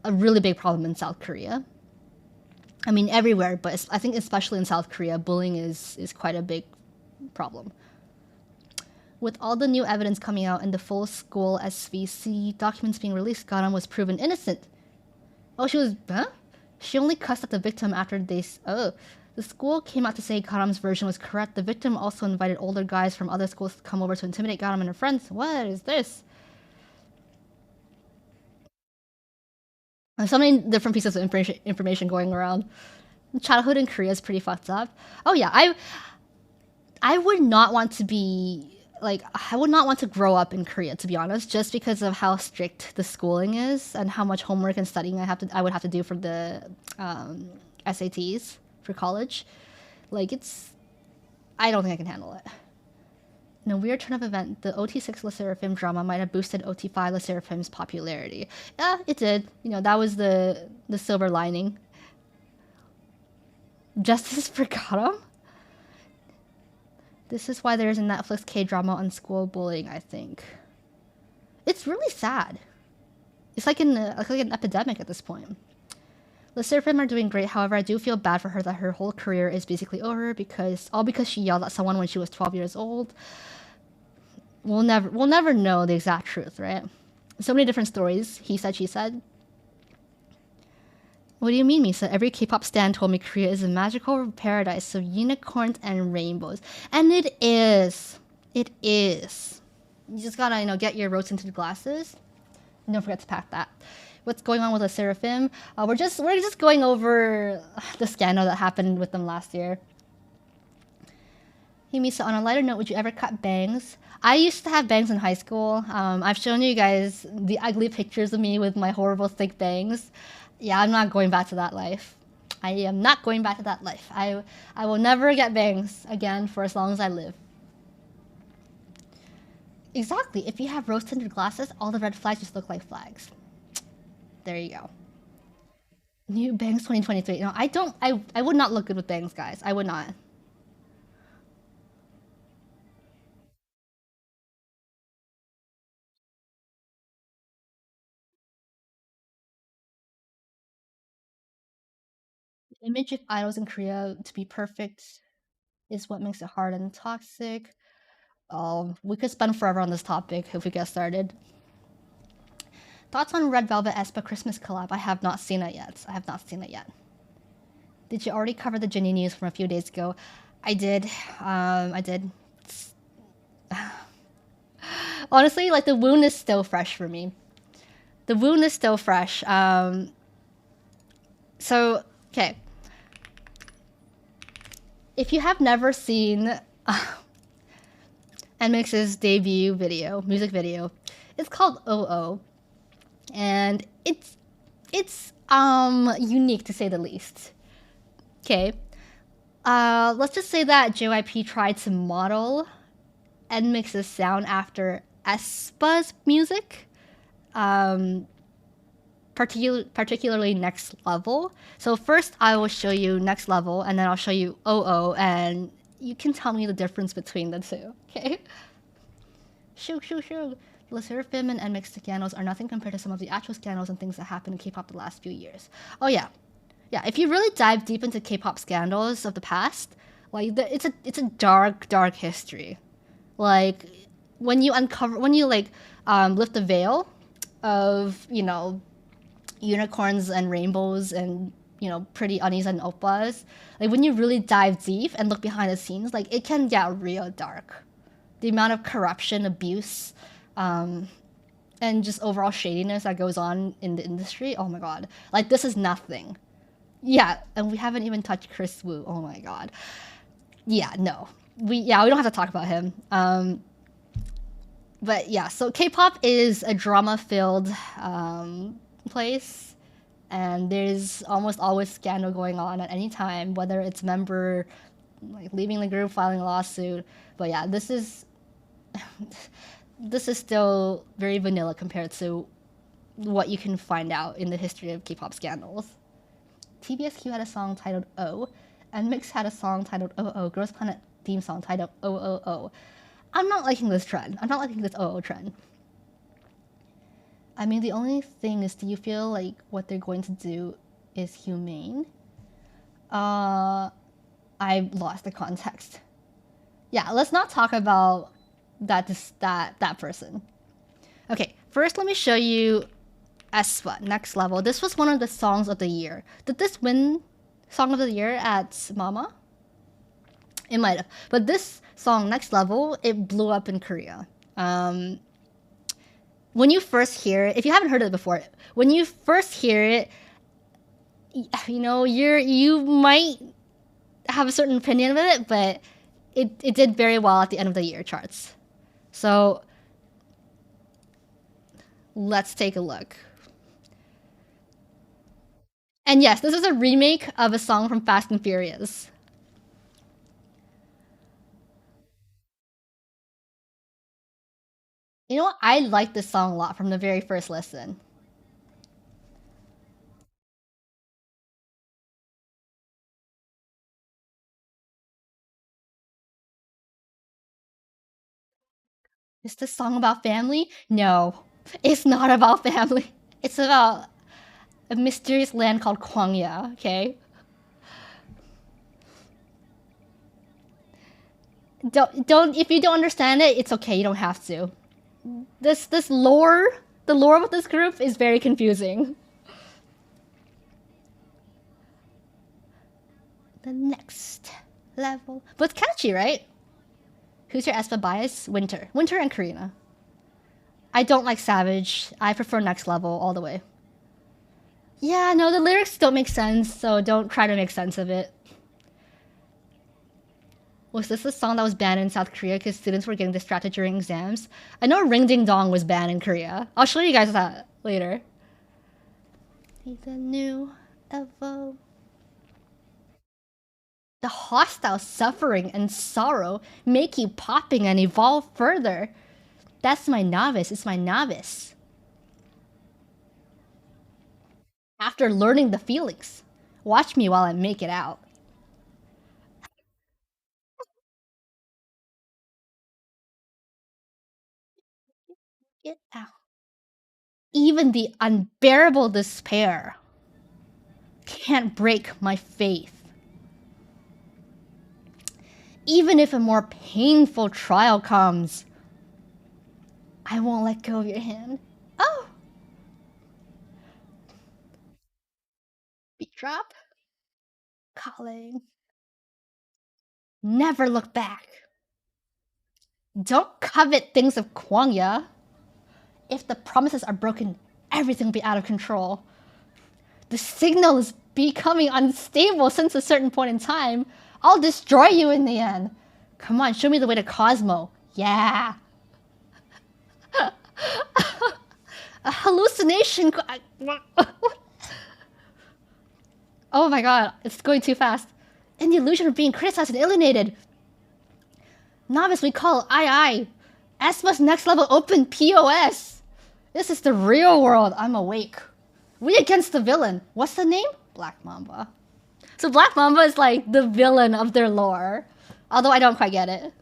a really big problem in South Korea. I mean, everywhere, but I think especially in South Korea, bullying is quite a big problem. With all the new evidence coming out and the full school SVC documents being released, Gautam was proven innocent. Oh, huh? She only cussed at the victim after the school came out to say Gautam's version was correct. The victim also invited older guys from other schools to come over to intimidate Gautam and her friends. What is this? There's so many different pieces of information going around. Childhood in Korea is pretty fucked up. Oh yeah, I would not want to be I would not want to grow up in Korea, to be honest, just because of how strict the schooling is and how much homework and studying I would have to do for the SATs for college. I don't think I can handle it. In a weird turn of event, the OT6 LE SSERAFIM drama might have boosted OT5 LE SSERAFIM's popularity. Yeah, it did. You know, that was the silver lining. Justice for Gautam? This is why there's a Netflix K-drama on school bullying, I think. It's really sad. It's like an epidemic at this point. LE SSERAFIM are doing great, however, I do feel bad for her that her whole career is basically over because she yelled at someone when she was 12 years old. We'll never know the exact truth, right? So many different stories, he said, she said. What do you mean, Misa? Every K-pop stan told me Korea is a magical paradise of unicorns and rainbows. And it is. It is. You just gotta, you know, get your rose-tinted glasses. And don't forget to pack that. What's going on with LE SSERAFIM? We're just going over the scandal that happened with them last year. Hey Misa, on a lighter note, would you ever cut bangs? I used to have bangs in high school. I've shown you guys the ugly pictures of me with my horrible thick bangs. Yeah, I'm not going back to that life. I am not going back to that life. I will never get bangs again for as long as I live. Exactly. If you have rose tinted glasses, all the red flags just look like flags. There you go. New bangs 2023. No, I don't. I would not look good with bangs, guys. I would not. The image of idols in Korea to be perfect is what makes it hard and toxic. We could spend forever on this topic if we get started. Thoughts on Red Velvet aespa Christmas collab? I have not seen it yet. I have not seen it yet. Did you already cover the Jennie news from a few days ago? I did. I did. Honestly, like the wound is still fresh for me. The wound is still fresh. So okay. If you have never seen NMIXX's debut video, music video, it's called OO, and it's unique to say the least. Okay, let's just say that JYP tried to model NMIXX's sound after aespa's music, particularly Next Level. So first I will show you Next Level, and then I'll show you OO, and you can tell me the difference between the two, okay? Shoo, shoo, shoo. The Seraphim and NMIXX scandals are nothing compared to some of the actual scandals and things that happened in K-pop the last few years. Oh yeah. Yeah, if you really dive deep into K-pop scandals of the past, like it's a dark, dark history. Like when you lift the veil of, unicorns and rainbows and, pretty unis and oppas, like when you really dive deep and look behind the scenes, like it can get real dark. The amount of corruption, abuse, and just overall shadiness that goes on in the industry, oh my god. Like this is nothing. Yeah, and we haven't even touched Chris Wu. Oh my god. Yeah, no. We don't have to talk about him. But yeah, so K-pop is a drama-filled place, and there's almost always scandal going on at any time, whether it's member like leaving the group, filing a lawsuit. But yeah, this is this is still very vanilla compared to what you can find out in the history of K-pop scandals. TBSQ had a song titled O, and Mix had a song titled OO, Girls Planet theme song titled OOO. I'm not liking this trend. I'm not liking this OO trend. I mean, the only thing is, do you feel like what they're going to do is humane? I lost the context. Yeah, let's not talk about that person. Okay, first let me show you aespa, Next Level. This was one of the songs of the year. Did this win Song of the Year at Mama? It might have. But this song, Next Level, it blew up in Korea. When you first hear it, if you haven't heard it before, when you first hear it, you might have a certain opinion of it, but it did very well at the end of the year charts. So let's take a look. And yes, this is a remake of a song from Fast and Furious. You know what? I like this song a lot from the very first listen. Is this song about family? No, it's not about family. It's about a mysterious land called Kwangya, okay? Don't if you don't understand it, it's okay, you don't have to. This lore, the lore of this group is very confusing. The Next Level. But it's catchy, right? Who's your aespa bias? Winter. Winter and Karina. I don't like Savage. I prefer Next Level all the way. Yeah, no, the lyrics don't make sense, so don't try to make sense of it. Was this a song that was banned in South Korea because students were getting distracted during exams? I know Ring Ding Dong was banned in Korea. I'll show you guys that later. The new Evo. The hostile suffering and sorrow make you popping and evolve further. That's my novice. It's my novice. After learning the feelings, watch me while I make it out. Get out. Even the unbearable despair can't break my faith. Even if a more painful trial comes, I won't let go of your hand. Oh! Beat drop. Calling. Never look back. Don't covet things of Kwangya. If the promises are broken, everything will be out of control. The signal is becoming unstable since a certain point in time. I'll destroy you in the end. Come on, show me the way to Cosmo. Yeah. A hallucination. Oh my god, it's going too fast. In the illusion of being criticized and alienated. Novice, we call I. Esma's next level open POS. This is the real world. I'm awake. We against the villain. What's the name? Black Mamba. So Black Mamba is like the villain of their lore. Although I don't quite get it.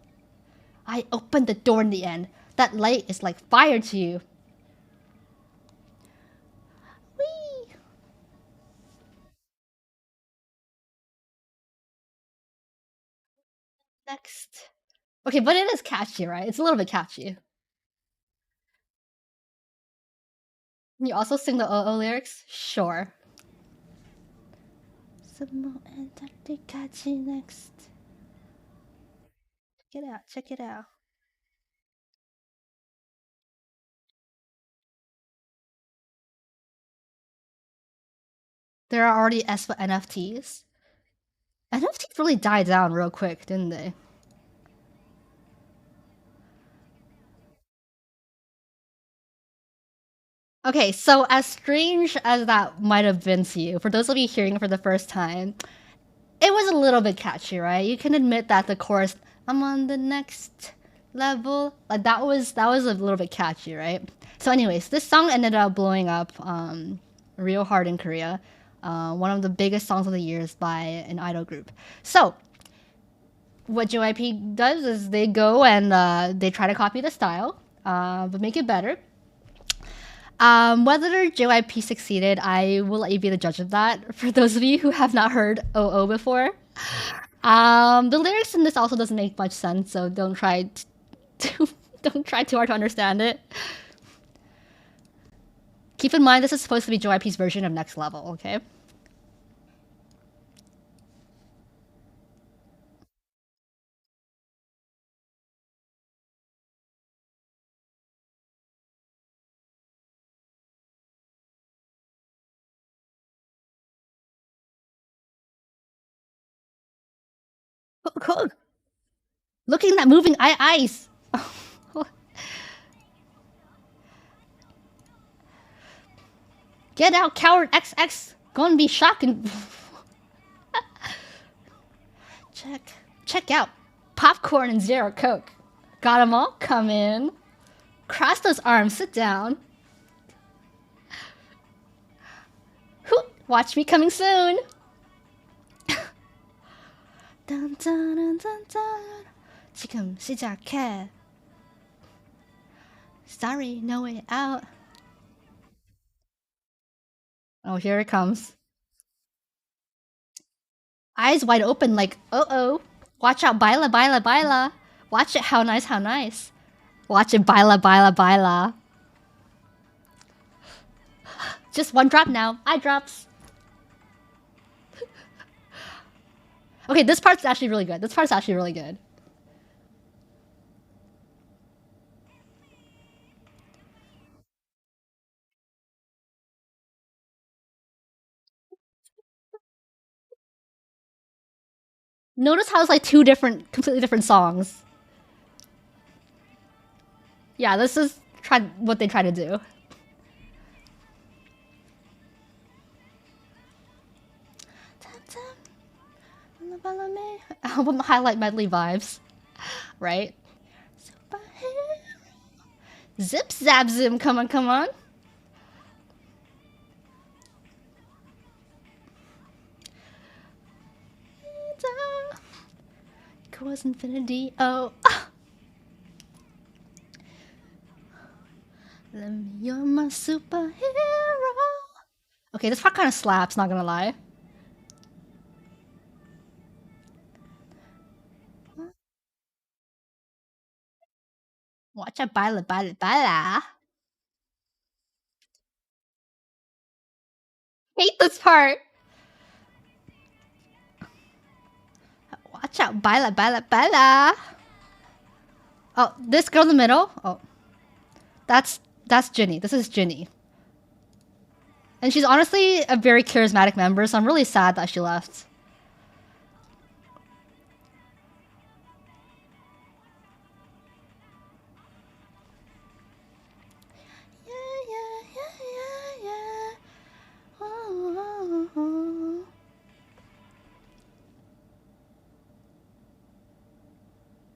I opened the door in the end. That light is like fire to you. Whee! Next. Okay, but it is catchy, right? It's a little bit catchy. Can you also sing the OO lyrics? Sure. Catchy next. Check it out, check it out. There are already Espa NFTs. NFTs really died down real quick, didn't they? Okay, so as strange as that might have been to you, for those of you hearing it for the first time, it was a little bit catchy, right? You can admit that the chorus, I'm on the next level, like that was a little bit catchy, right? So anyways, this song ended up blowing up real hard in Korea. One of the biggest songs of the years by an idol group. So what JYP does is they go and they try to copy the style, but make it better. Whether JYP succeeded, I will let you be the judge of that. For those of you who have not heard OO before, the lyrics in this also doesn't make much sense, so don't try don't try too hard to understand it. Keep in mind this is supposed to be JYP's version of Next Level, okay? Looking at that moving eyes. Get out, coward XX. Gonna be shocking. Check out. Popcorn and Zero Coke. Got them all? Come in. Cross those arms, sit down. Watch me coming soon. dun, dun, dun, dun, dun. 지금 시작해. Sorry, no way out. Oh, here it comes. Eyes wide open like, uh-oh. Watch out, baila, baila, baila. Watch it, how nice, how nice. Watch it, baila, baila, baila. Just one drop now. Eye drops. Okay, this part's actually really good. This part's actually really good. Notice how it's like two different, completely different songs. Yeah, this is what they try to do. Album highlight medley vibes, right? Zip zap zoom. Come on, come on. Equals infinity. Oh. Let me, you're my superhero. Okay, this part kind of slaps, not gonna lie. Watch out, baila, baila, baila. Hate this part. Watch out, baila, baila, baila. Oh, this girl in the middle. Oh, that's Ginny. This is Ginny. And she's honestly a very charismatic member, so I'm really sad that she left.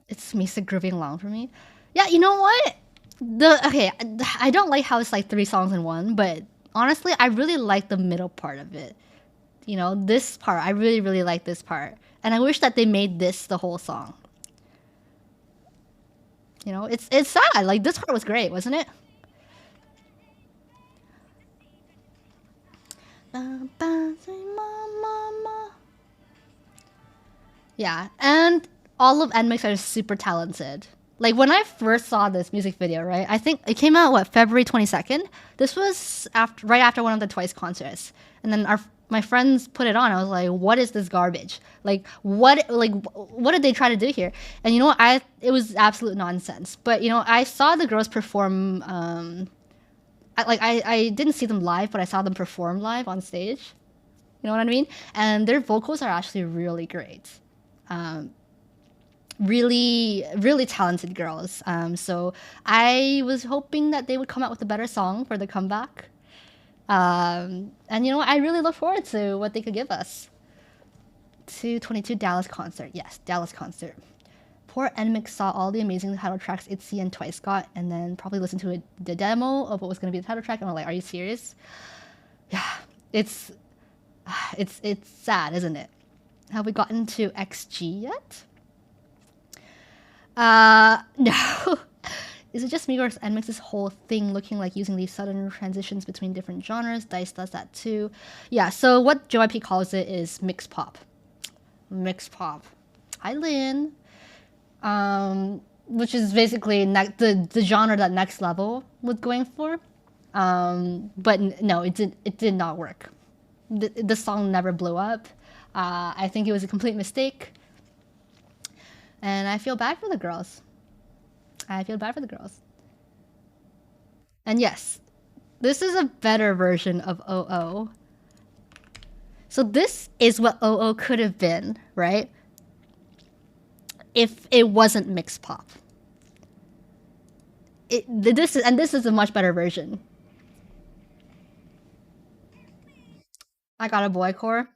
It's Misa grooving along for me. Yeah, you know what? I don't like how it's like 3 songs in one, but honestly, I really like the middle part of it. You know, this part, I really, really like this part. And I wish that they made this the whole song. You know, it's sad. Like, this part was great, wasn't it? Yeah, and all of NMIX are super talented. Like, when I first saw this music video, right? I think it came out, what, February 22nd? This was right after one of the Twice concerts. And then my friends put it on. I was like, what is this garbage? What did they try to do here? And you know what? It was absolute nonsense. But, you know, I saw the girls perform, I didn't see them live, but I saw them perform live on stage. You know what I mean? And their vocals are actually really great. Really, really talented girls. So I was hoping that they would come out with a better song for the comeback. And you know what? I really look forward to what they could give us. 222 Dallas concert. Yes, Dallas concert. Poor NMIX saw all the amazing title tracks ITZY and Twice got, and then probably listened to the demo of what was going to be the title track, and I'm like, are you serious? Yeah, it's sad, isn't it? Have we gotten to XG yet? No. Is it just me or is NMIX's whole thing looking like using these sudden transitions between different genres? DICE does that too. Yeah, so what JYP calls it is mixed pop. Mixed pop. Hi, Lynn. Which is basically the genre that Next Level was going for. But no, it did not work. The song never blew up. I think it was a complete mistake. And I feel bad for the girls. I feel bad for the girls. And yes, this is a better version of OO. So this is what OO could have been, right? If it wasn't mixed pop. This is a much better version. I got a boy core.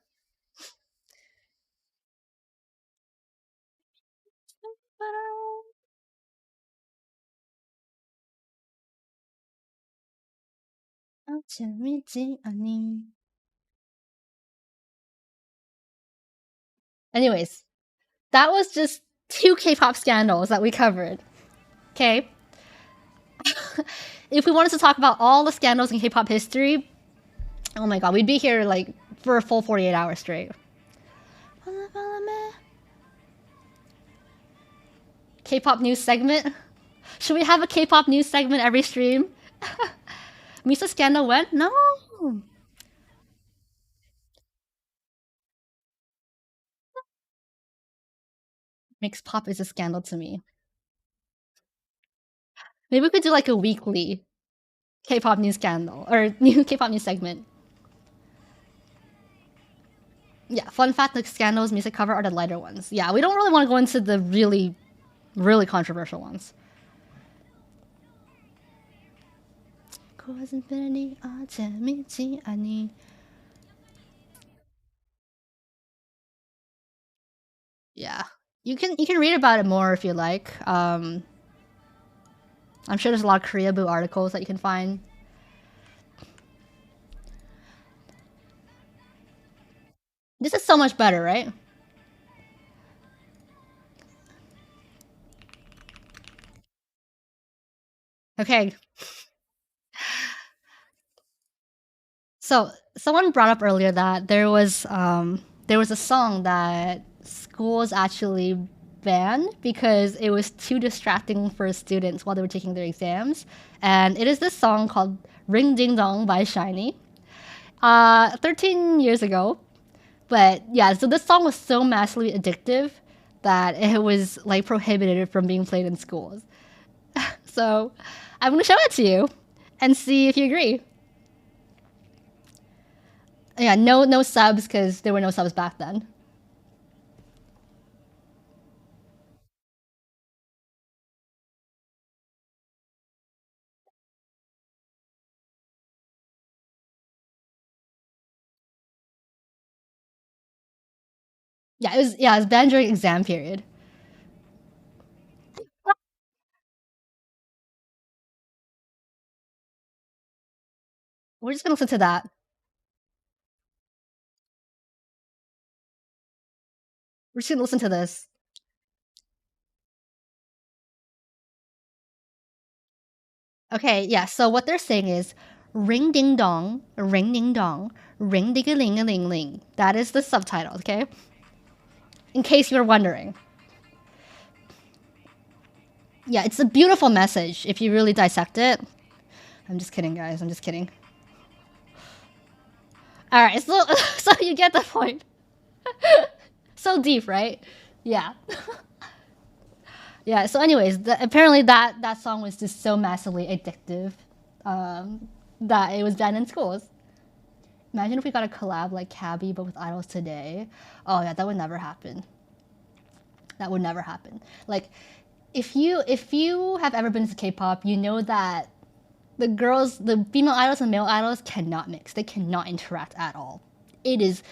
Anyways, that was just 2 K-pop scandals that we covered. Okay. If we wanted to talk about all the scandals in K-pop history, oh my god, we'd be here like for a full 48 hours straight. K-pop news segment? Should we have a K-pop news segment every stream? Misa scandal went? No. Mixed pop is a scandal to me. Maybe we could do like a weekly K-pop news scandal or new K-pop news segment. Yeah, fun fact: the scandals music cover are the lighter ones. Yeah, we don't really want to go into the really, really controversial ones. Yeah, you can read about it more if you like. I'm sure there's a lot of Korea Boo articles that you can find. This is so much better, right? Okay. So someone brought up earlier that there was a song that schools actually banned because it was too distracting for students while they were taking their exams, and it is this song called "Ring Ding Dong" by Shiny. 13 years ago, but yeah, so this song was so massively addictive that it was like prohibited from being played in schools. So I'm gonna show it to you and see if you agree. Yeah, no subs because there were no subs back then. Yeah, it was banned during exam period. We're just gonna listen to that. We're just gonna listen to this. Okay, yeah. So what they're saying is ring ding dong, ring ding a ling a ling ling. That is the subtitle, okay? In case you were wondering. Yeah, it's a beautiful message if you really dissect it. I'm just kidding, guys. I'm just kidding. All right, so so you get the point. So deep, right? Yeah. Yeah. So, anyways, apparently that song was just so massively addictive that it was banned in schools. Imagine if we got a collab like Cabby, but with idols today. Oh yeah, that would never happen. That would never happen. Like, if you have ever been to K-pop, you know that the female idols and male idols cannot mix. They cannot interact at all. It is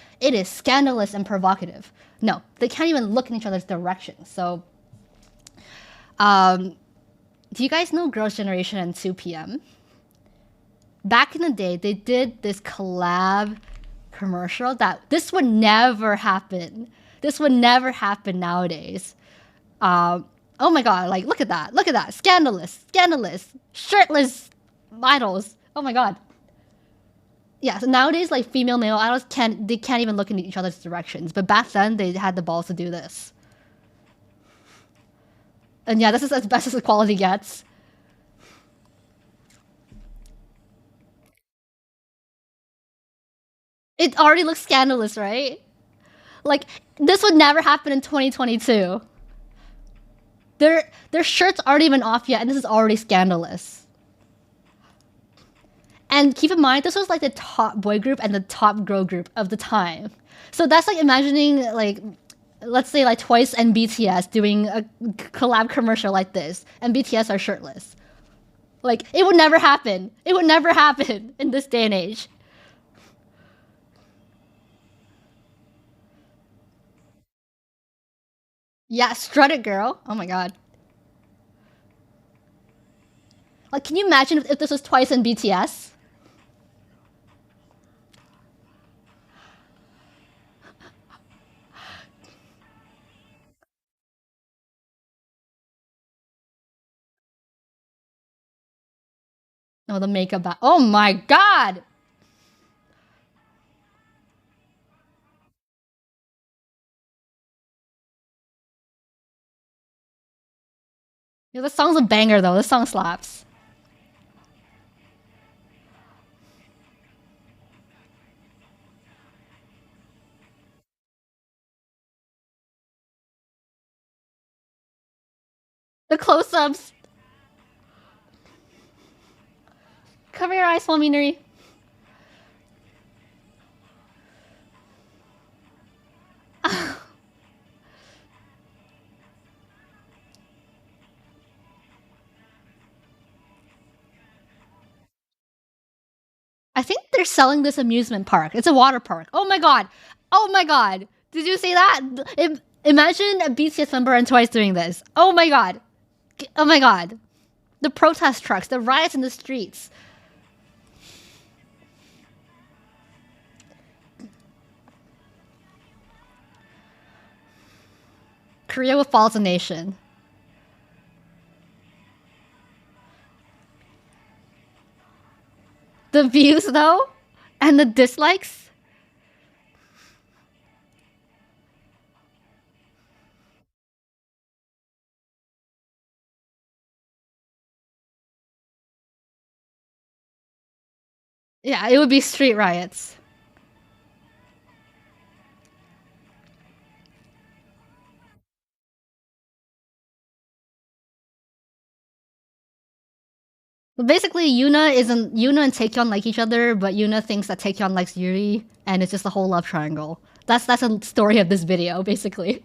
scandalous and provocative. No, they can't even look in each other's direction. So, do you guys know Girls' Generation and 2PM? Back in the day, they did this collab commercial that this would never happen. This would never happen nowadays. Oh my god, like look at that. Look at that. Scandalous. Scandalous. Shirtless idols. Oh my god. Yeah, so nowadays like female male idols can't even look in each other's directions. But back then they had the balls to do this. And yeah, this is as best as the quality gets. It already looks scandalous, right? Like this would never happen in 2022. Their shirts aren't even off yet, and this is already scandalous. And keep in mind, this was like the top boy group and the top girl group of the time. So that's like imagining like, let's say like Twice and BTS doing a collab commercial like this, and BTS are shirtless. Like it would never happen. It would never happen in this day and age. Yeah, strut it, girl. Oh my god. Like, can you imagine if this was Twice and BTS? Oh, the makeup. Oh my god. Yeah, this song's a banger though. This song slaps. The close-ups. Cover your eyes, Flaminary. I think they're selling this amusement park. It's a water park. Oh my god. Oh my god. Did you see that? Imagine a BTS member and Twice doing this. Oh my god. Oh my god. The protest trucks, the riots in the streets. Korea will fall as a nation. The views, though, and the dislikes. Yeah, it would be street riots. Basically, Yuna and Taekyon like each other, but Yuna thinks that Taekyon likes Yuri, and it's just a whole love triangle. That's a story of this video, basically.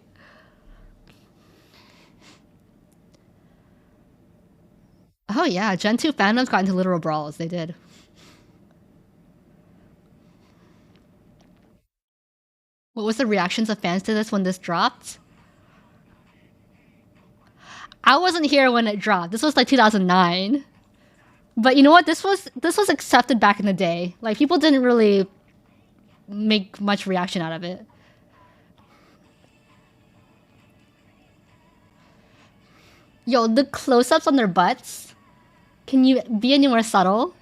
Oh yeah, Gen 2 fandoms got into literal brawls. They did. What was the reactions of fans to this when this dropped? I wasn't here when it dropped. This was like 2009. But you know what? This was accepted back in the day. Like people didn't really make much reaction out of it. Yo, the close-ups on their butts. Can you be any more subtle?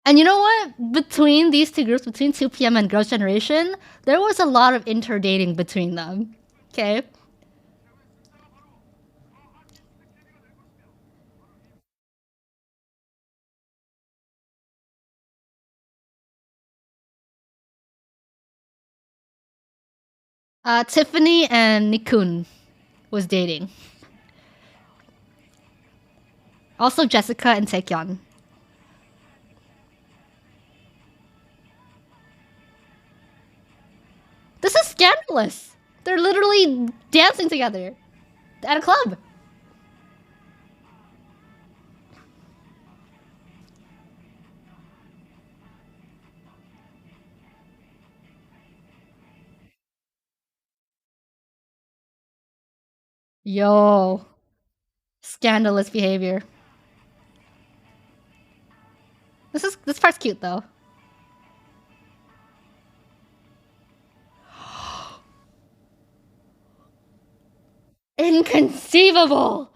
And you know what? Between these two groups, between 2PM and Girls' Generation, there was a lot of interdating between them. Okay? Tiffany and Nikun was dating. Also Jessica and Taekyon. This is scandalous. They're literally dancing together at a club. Yo, scandalous behavior. This part's cute though. Inconceivable!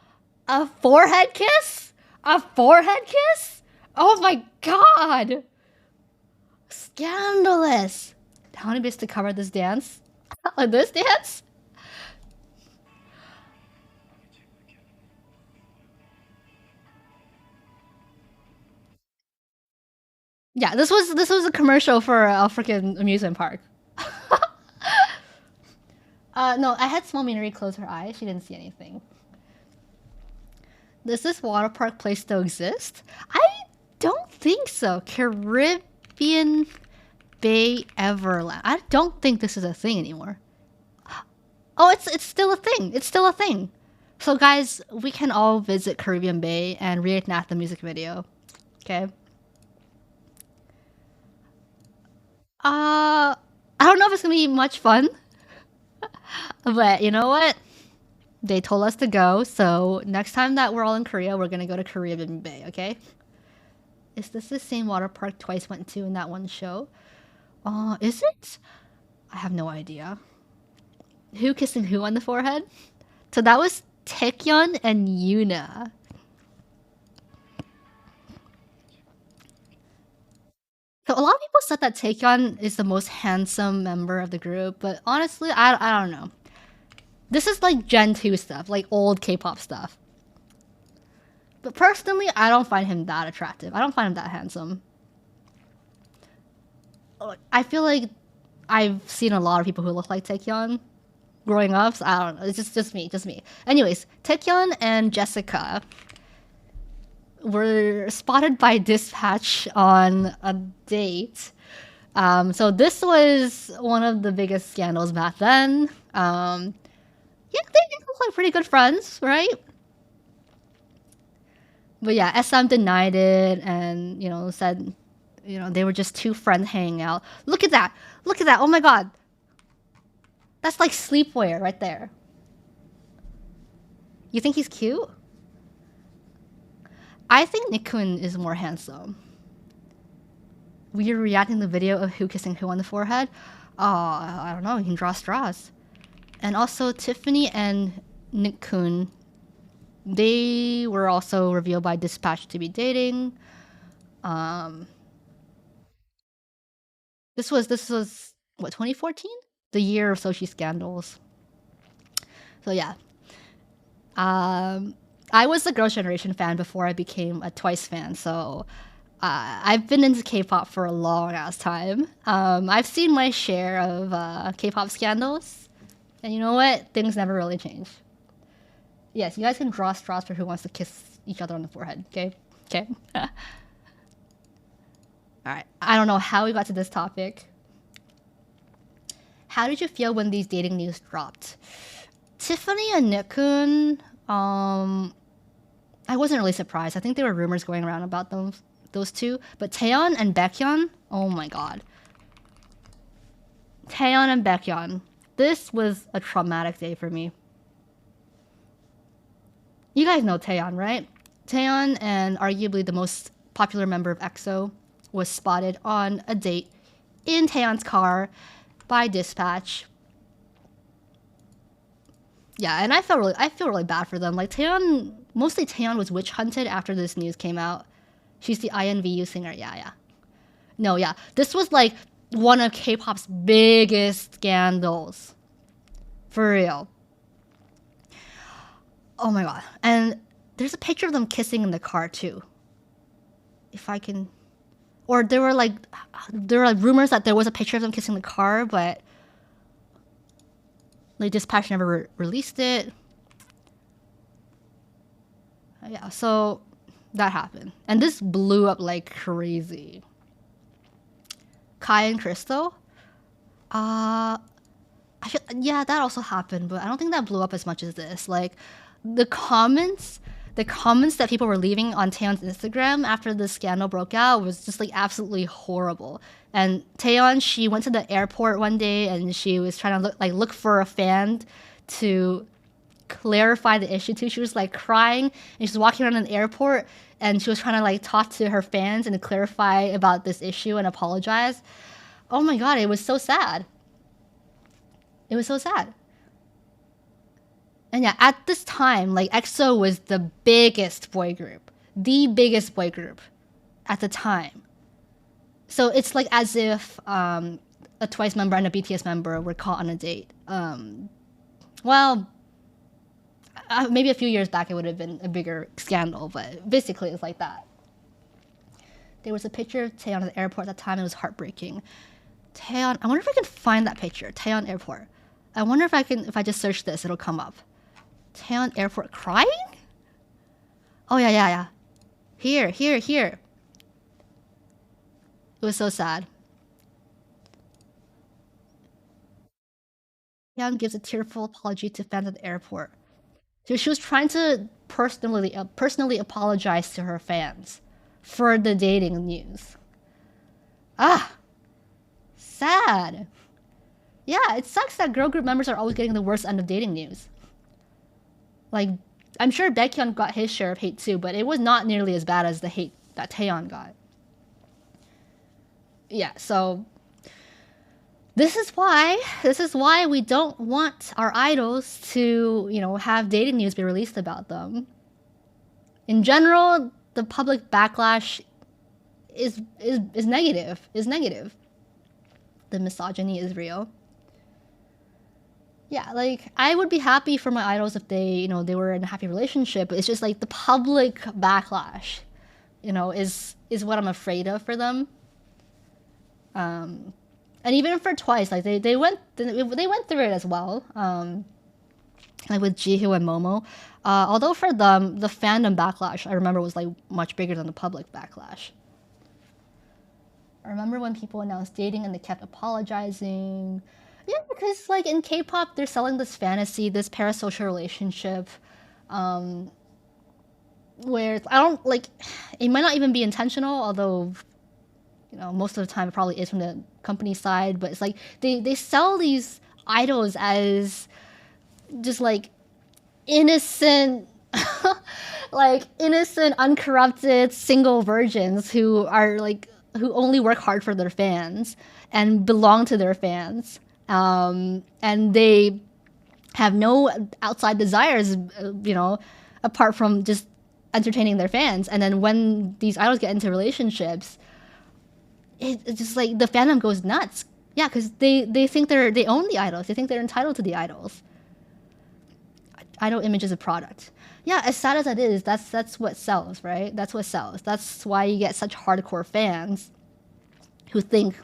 A forehead kiss? A forehead kiss? Oh my god! Scandalous! How many bits to cover this dance? This dance? Yeah, this was a commercial for a freaking amusement park. No, I had Small Minori close her eyes. She didn't see anything. Does this water park place still exist? I don't think so. Caribbean Bay Everland. I don't think this is a thing anymore. Oh, it's still a thing. It's still a thing. So guys, we can all visit Caribbean Bay and reenact the music video. Okay. I don't know if it's gonna be much fun, but you know what? They told us to go, so next time that we're all in Korea, we're gonna go to Caribbean Bay, okay? Is this the same water park Twice went to in that one show? Is it? I have no idea. Who kissing who on the forehead? So that was Taekyeon and Yuna. So a lot of people said that Taekyeon is the most handsome member of the group, but honestly, I don't know. This is like Gen 2 stuff, like old K-pop stuff. But personally, I don't find him that attractive. I don't find him that handsome. I feel like I've seen a lot of people who look like Taekyeon growing up, so I don't know. It's just me. Anyways, Taekyeon and Jessica were spotted by Dispatch on a date. So this was one of the biggest scandals back then. Yeah, they look like pretty good friends, right? But yeah, SM denied it and, said, they were just two friends hanging out. Look at that! Look at that! Oh my god! That's like sleepwear right there. You think he's cute? I think Nickun is more handsome. We're reacting to the video of who kissing who on the forehead. Oh, I don't know. You can draw straws. And also Tiffany and Nickun, they were also revealed by Dispatch to be dating. This was what, 2014? The year of Sochi scandals. So yeah. I was a Girls' Generation fan before I became a Twice fan, so I've been into K-pop for a long ass time. I've seen my share of K-pop scandals, and you know what? Things never really change. Yes, you guys can draw straws for who wants to kiss each other on the forehead. Okay, okay. All right. I don't know how we got to this topic. How did you feel when these dating news dropped? Tiffany and Nickun, I wasn't really surprised. I think there were rumors going around about those two. But Taeyeon and Baekhyun, oh my god. Taeyeon and Baekhyun. This was a traumatic day for me. You guys know Taeyeon, right? Taeyeon, and arguably the most popular member of EXO, was spotted on a date in Taeyeon's car by Dispatch. Yeah, and I feel really bad for them. Like mostly Taeyeon was witch hunted after this news came out. She's the INVU singer. Yeah. No, yeah. This was like one of K-pop's biggest scandals. For real. Oh my god. And there's a picture of them kissing in the car too. If I can... Or there were rumors that there was a picture of them kissing in the car, but like Dispatch never released it. Yeah, so that happened. And this blew up like crazy. Kai and Crystal? Yeah, that also happened, but I don't think that blew up as much as this. Like, the comments that people were leaving on Taeyeon's Instagram after the scandal broke out was just like absolutely horrible. And Taeyeon, she went to the airport one day and she was trying to look for a fan to clarify the issue to. She was like crying and she was walking around an airport and she was trying to like talk to her fans and to clarify about this issue and apologize. Oh my god, it was so sad. It was so sad. And yeah, at this time, like EXO was the biggest boy group at the time. So it's like as if a Twice member and a BTS member were caught on a date. Maybe a few years back it would have been a bigger scandal, but basically it's like that. There was a picture of Taeyeon at the airport at the time. It was heartbreaking. Taeyeon, I wonder if I can find that picture. Taeyeon airport. I wonder if I just search this, it'll come up. Taeyeon airport crying? Oh yeah. Here. It was so sad. Taeyeon gives a tearful apology to fans at the airport. So she was trying to personally apologize to her fans for the dating news. Sad. Yeah, it sucks that girl group members are always getting the worst end of dating news. Like, I'm sure Baekhyun got his share of hate too, but it was not nearly as bad as the hate that Taeyeon got. Yeah, so this is why we don't want our idols to, have dating news be released about them. In general, the public backlash is negative. The misogyny is real. Yeah, like I would be happy for my idols if they were in a happy relationship. But it's just like the public backlash, is what I'm afraid of for them. And even for Twice, like they went through it as well. Like with Jihyo and Momo. Although for them, the fandom backlash I remember was like much bigger than the public backlash. I remember when people announced dating and they kept apologizing. Yeah, because like in K-pop, they're selling this fantasy, this parasocial relationship, where it might not even be intentional, although, most of the time it probably is from the company side, but it's like they sell these idols as just like innocent, like innocent, uncorrupted single virgins who are like who only work hard for their fans and belong to their fans, and they have no outside desires, apart from just entertaining their fans. And then when these idols get into relationships, it's just like the fandom goes nuts. Yeah, because they think they own the idols. They think they're entitled to the idols. Idol image is a product. Yeah, as sad as that is, that's what sells, right? That's what sells. That's why you get such hardcore fans who think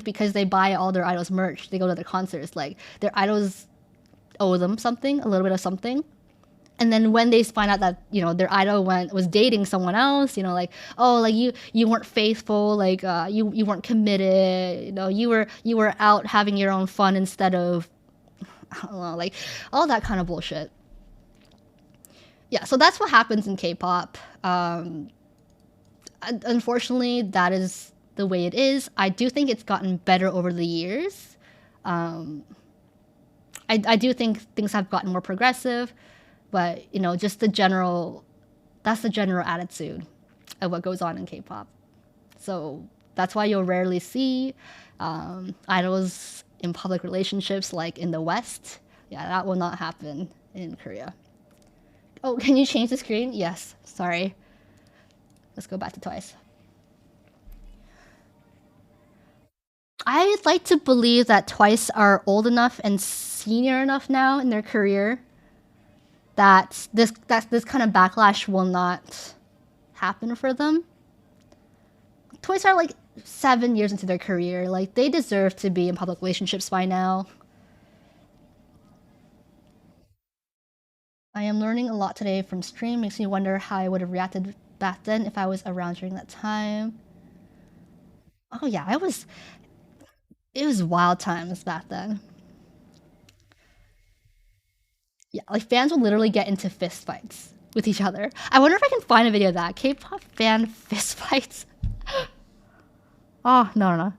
because they buy all their idols merch, they go to their concerts, like their idols owe them something, a little bit of something. And then when they find out that their idol was dating someone else, like, oh, like you weren't faithful, like you weren't committed, you were out having your own fun instead of, I don't know, like all that kind of bullshit. Yeah, so that's what happens in K-pop. Unfortunately, that is the way it is. I do think it's gotten better over the years. I do think things have gotten more progressive, but just that's the general attitude of what goes on in K-pop. So that's why you'll rarely see idols in public relationships like in the West. Yeah, that will not happen in Korea. Oh, can you change the screen? Yes, sorry. Let's go back to Twice. I'd like to believe that Twice are old enough and senior enough now in their career that this kind of backlash will not happen for them. Twice are like 7 years into their career. Like, they deserve to be in public relationships by now. I am learning a lot today from stream. Makes me wonder how I would have reacted back then if I was around during that time. Oh yeah, it was wild times back then. Yeah, like fans would literally get into fist fights with each other. I wonder if I can find a video of that. K-pop fan fist fights. Oh, no.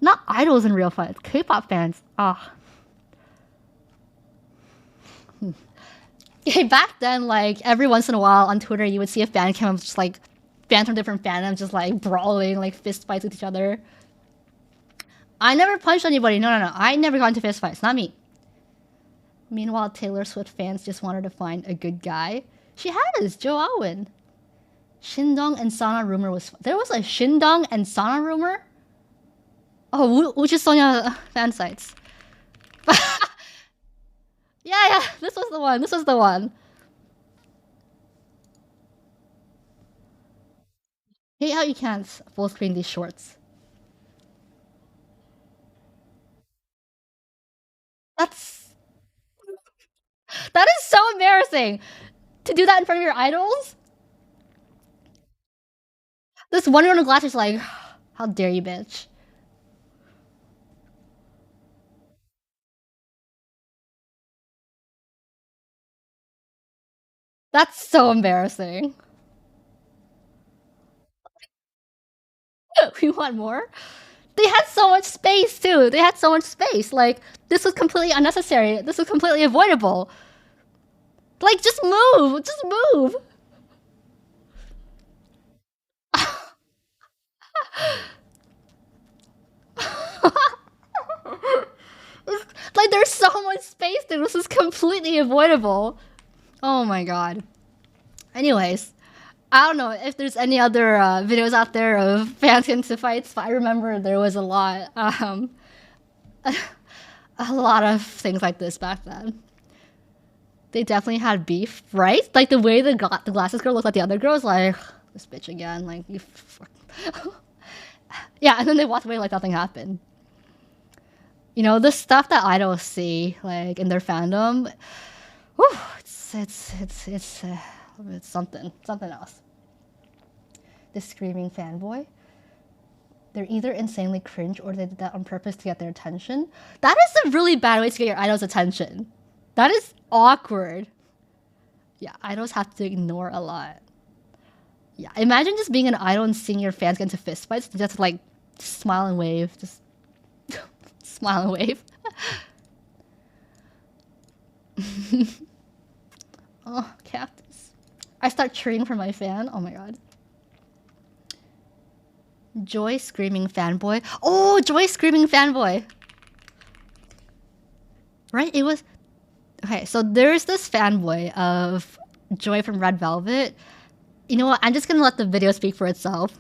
Not idols in real fights. K-pop fans. Oh. Back then, like, every once in a while on Twitter, you would see a fan cam of just, like, fans from different fandoms just, like, brawling, like, fist fights with each other. I never punched anybody. No. I never got into fist fights. Not me. Meanwhile, Taylor Swift fans just wanted to find a good guy. She has, Joe Alwyn. Shindong and Sana rumor was... There was a Shindong and Sana rumor? Oh, which is Sonya fan sites. Yeah, this was the one. Hate how you can't full screen these shorts. That is so embarrassing. To do that in front of your idols? This one girl in the glass is like, how dare you, bitch. That's so embarrassing. We want more? They had so much space, too. They had so much space. Like, this was completely unnecessary. This was completely avoidable. Like, just move. Just move. Like, there's so much space there. This is completely avoidable. Oh my god. Anyways, I don't know if there's any other videos out there of fans getting into fights, but I remember there was a lot. A lot of things like this back then. They definitely had beef, right? Like the way the glasses girl looked at the other girls, like, this bitch again, like, you fuck. Yeah, and then they walked away like nothing happened. The stuff that idols see, like, in their fandom, whew, it's something else. The screaming fanboy. They're either insanely cringe or they did that on purpose to get their attention. That is a really bad way to get your idol's attention. That is awkward. Yeah, idols have to ignore a lot. Yeah, imagine just being an idol and seeing your fans get into fistfights. Just like smile and wave. Just smile and wave. Oh, cactus. I start cheering for my fan. Oh my god. Joy screaming fanboy. Oh, Joy screaming fanboy. Right? It was okay. So there's this fanboy of Joy from Red Velvet. You know what? I'm just gonna let the video speak for itself.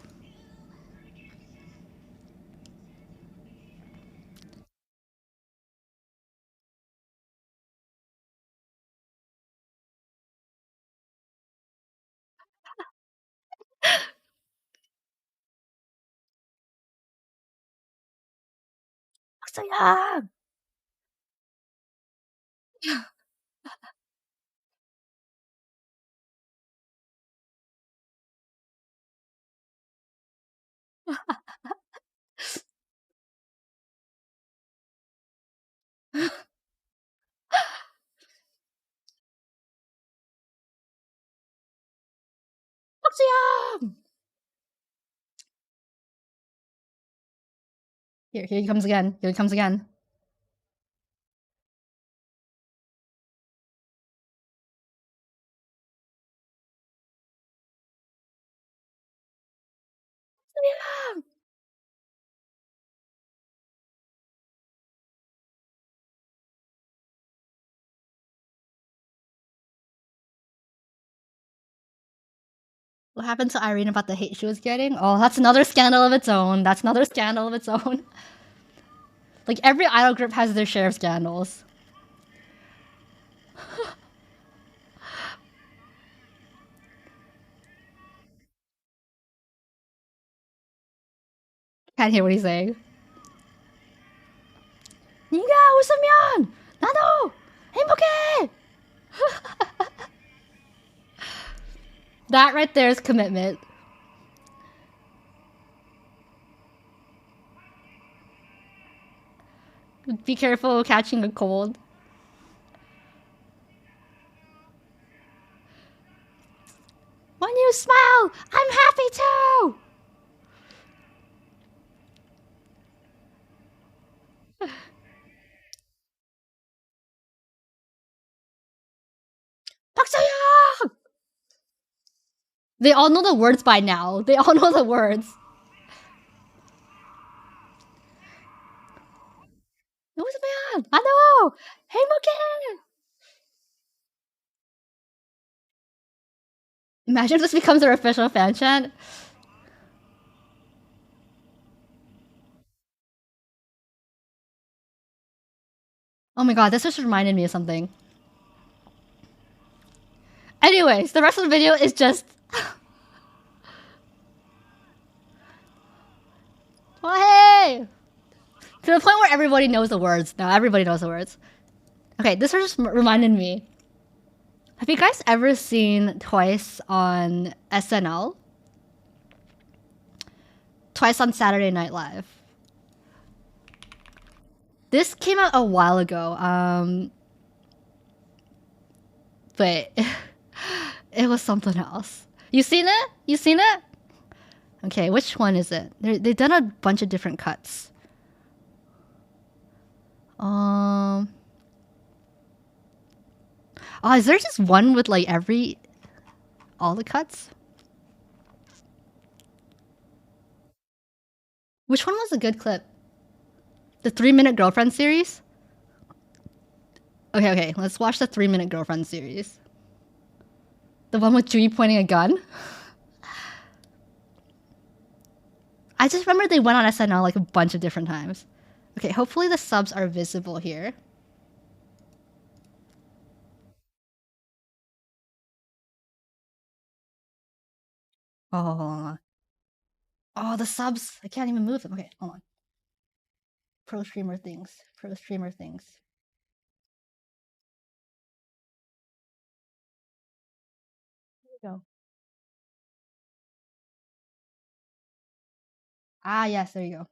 So yeah. So yeah. Here he comes again. Here he comes again. So yeah. What happened to Irene about the hate she was getting? Oh, that's another scandal of its own. That's another scandal of its own. Like every idol group has their share of scandals. Can't hear what he's saying. 니가 웃으면 나도 행복해. That right there is commitment. Be careful catching a cold. When you smile, I'm happy too. 박서영! They all know the words by now. They all know the words. 웃으면 나도 행복해. Imagine if this becomes their official fan chant. Oh my god, this just reminded me of something. Anyways, the rest of the video is just. Oh, hey! To the point where everybody knows the words. Now everybody knows the words. Okay, this just reminded me. Have you guys ever seen Twice on SNL? Twice on Saturday Night Live. This came out a while ago, but it was something else. You seen it? You seen it? Okay, which one is it? They've done a bunch of different cuts. Oh, is there just one with like all the cuts? Which one was a good clip? The 3 Minute Girlfriend series? Okay, let's watch the 3 Minute Girlfriend series. The one with Jui pointing a gun? I just remember they went on SNL like a bunch of different times. Okay, hopefully the subs are visible here. Oh, hold on. Oh, the subs. I can't even move them. Okay, hold on. Pro streamer things. Pro streamer things. There you go. Ah, yes, there you go.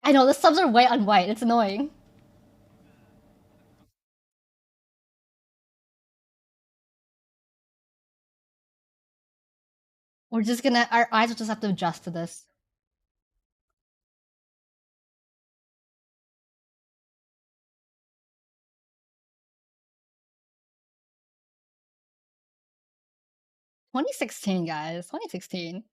I know the subs are white on white. It's annoying. We're just gonna. Our eyes will just have to adjust to this. 2016, guys. 2016.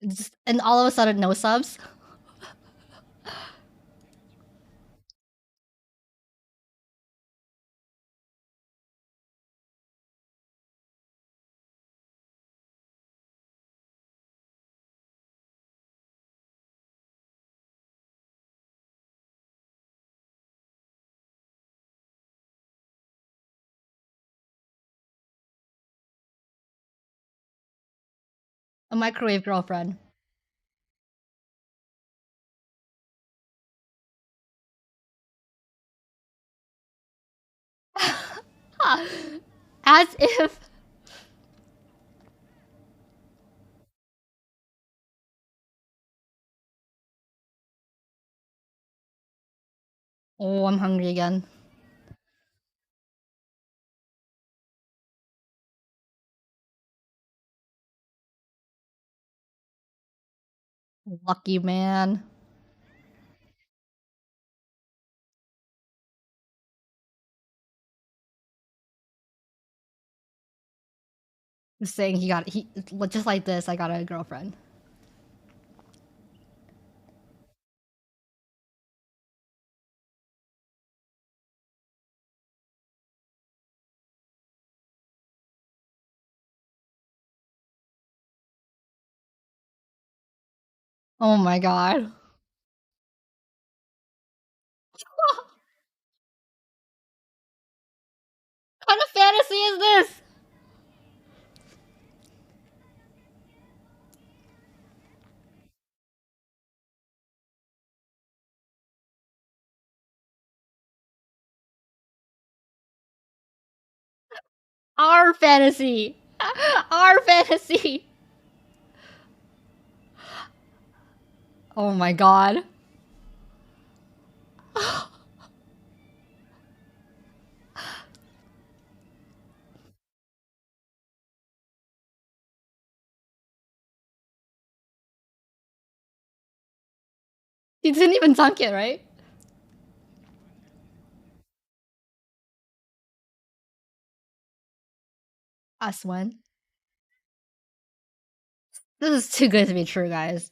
Just, and all of a sudden, no subs. A microwave girlfriend. As if. Oh, I'm hungry again. Lucky man. Just saying he just like this. I got a girlfriend. Oh my god. What kind of fantasy is this? Our fantasy. Our fantasy. Oh my god. He didn't even dunk it, right? Us win. This is too good to be true, guys.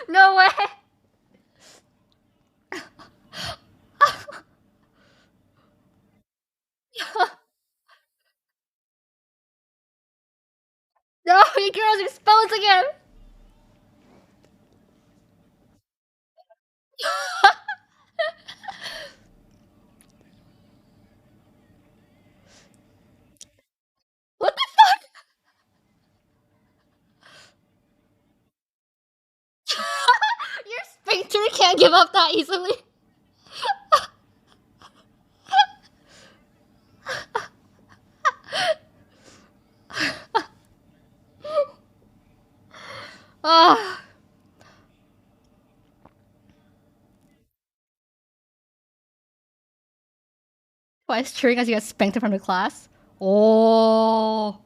No way. No, your girl's exposing him. What the fuck? Your sphincter can't give up that easily. Ah. Twice cheering as you get spanked in front of class. Oh.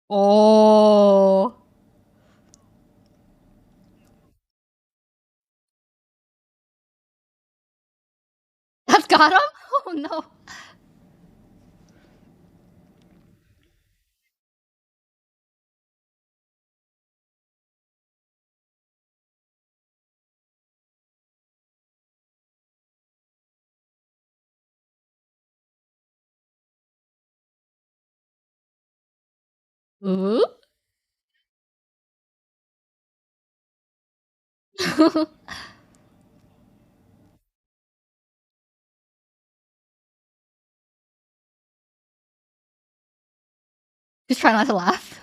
Oh. That's got him? Oh no. Ooh. Just try not to laugh.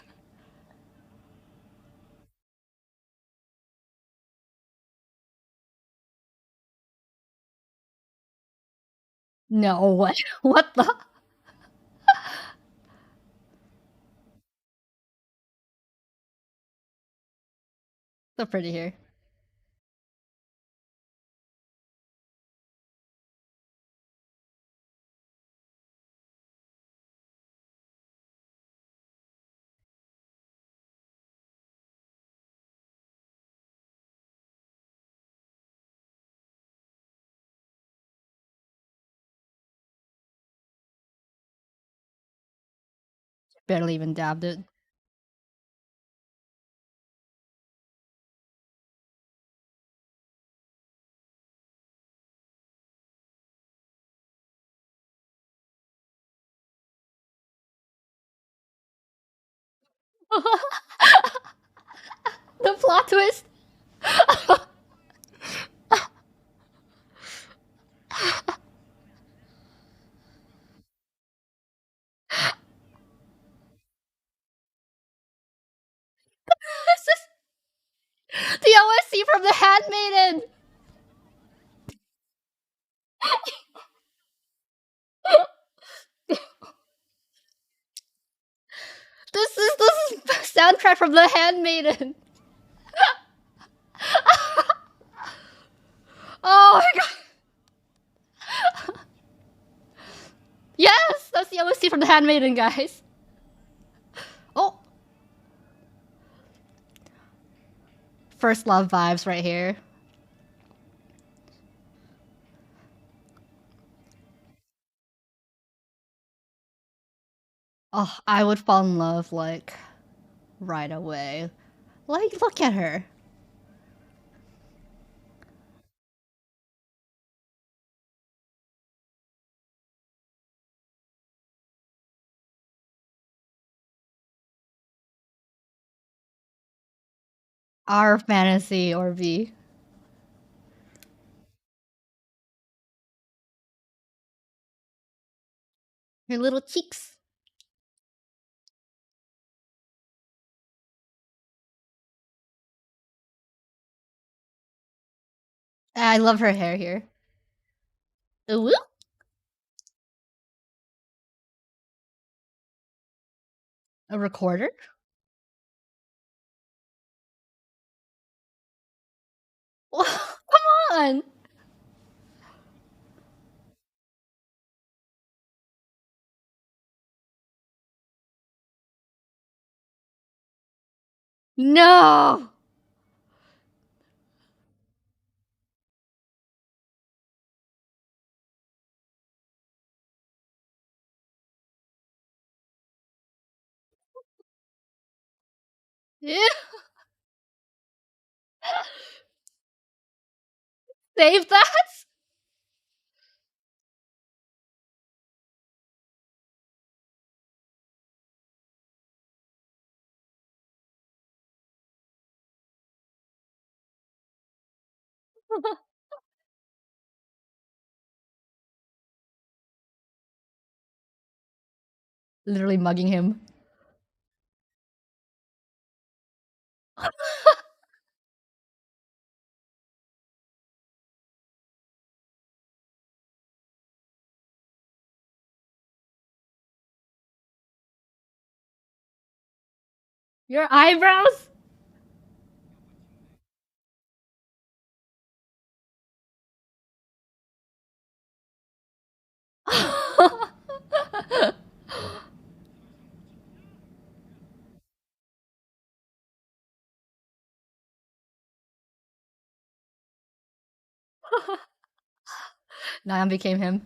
No, what? What the? So pretty here. Barely even dabbed it. The plot twist. This is the OSC from The Handmaiden. This is soundtrack from The Handmaiden. Oh my god. Yes, that's the OSC from The Handmaiden, guys. Oh, first love vibes right here. Oh, I would fall in love like right away. Like, look at her. Our fantasy or V. Her little cheeks. I love her hair here. Ooh. A recorder? Come on. No. Yeah. Save that. Literally mugging him. Your eyebrows? Nayeon became him.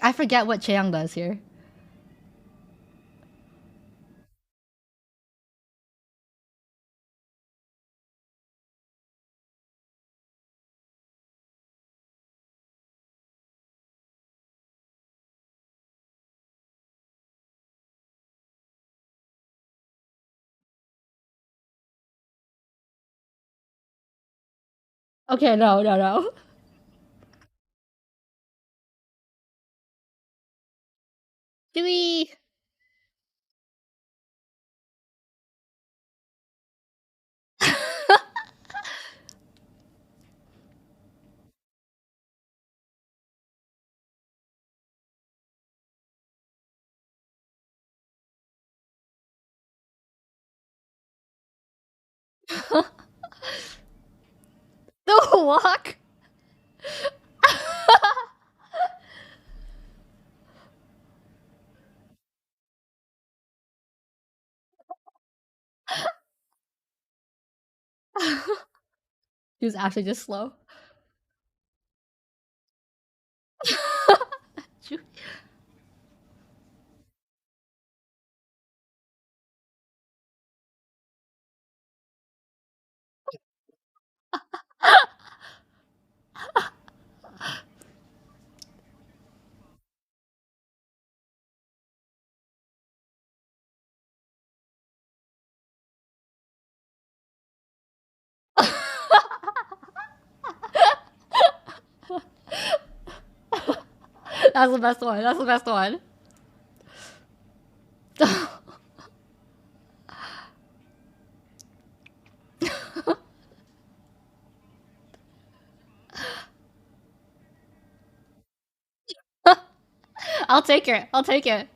I forget what Chaeyoung does here. Okay, no, no, no. Dewey. The walk. He was actually just slow. That's the best one. That's the best one. I'll take it. I'll take it.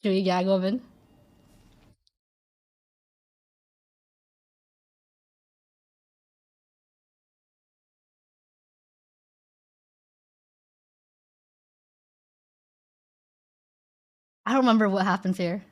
Judy gag woman. I don't remember what happens here.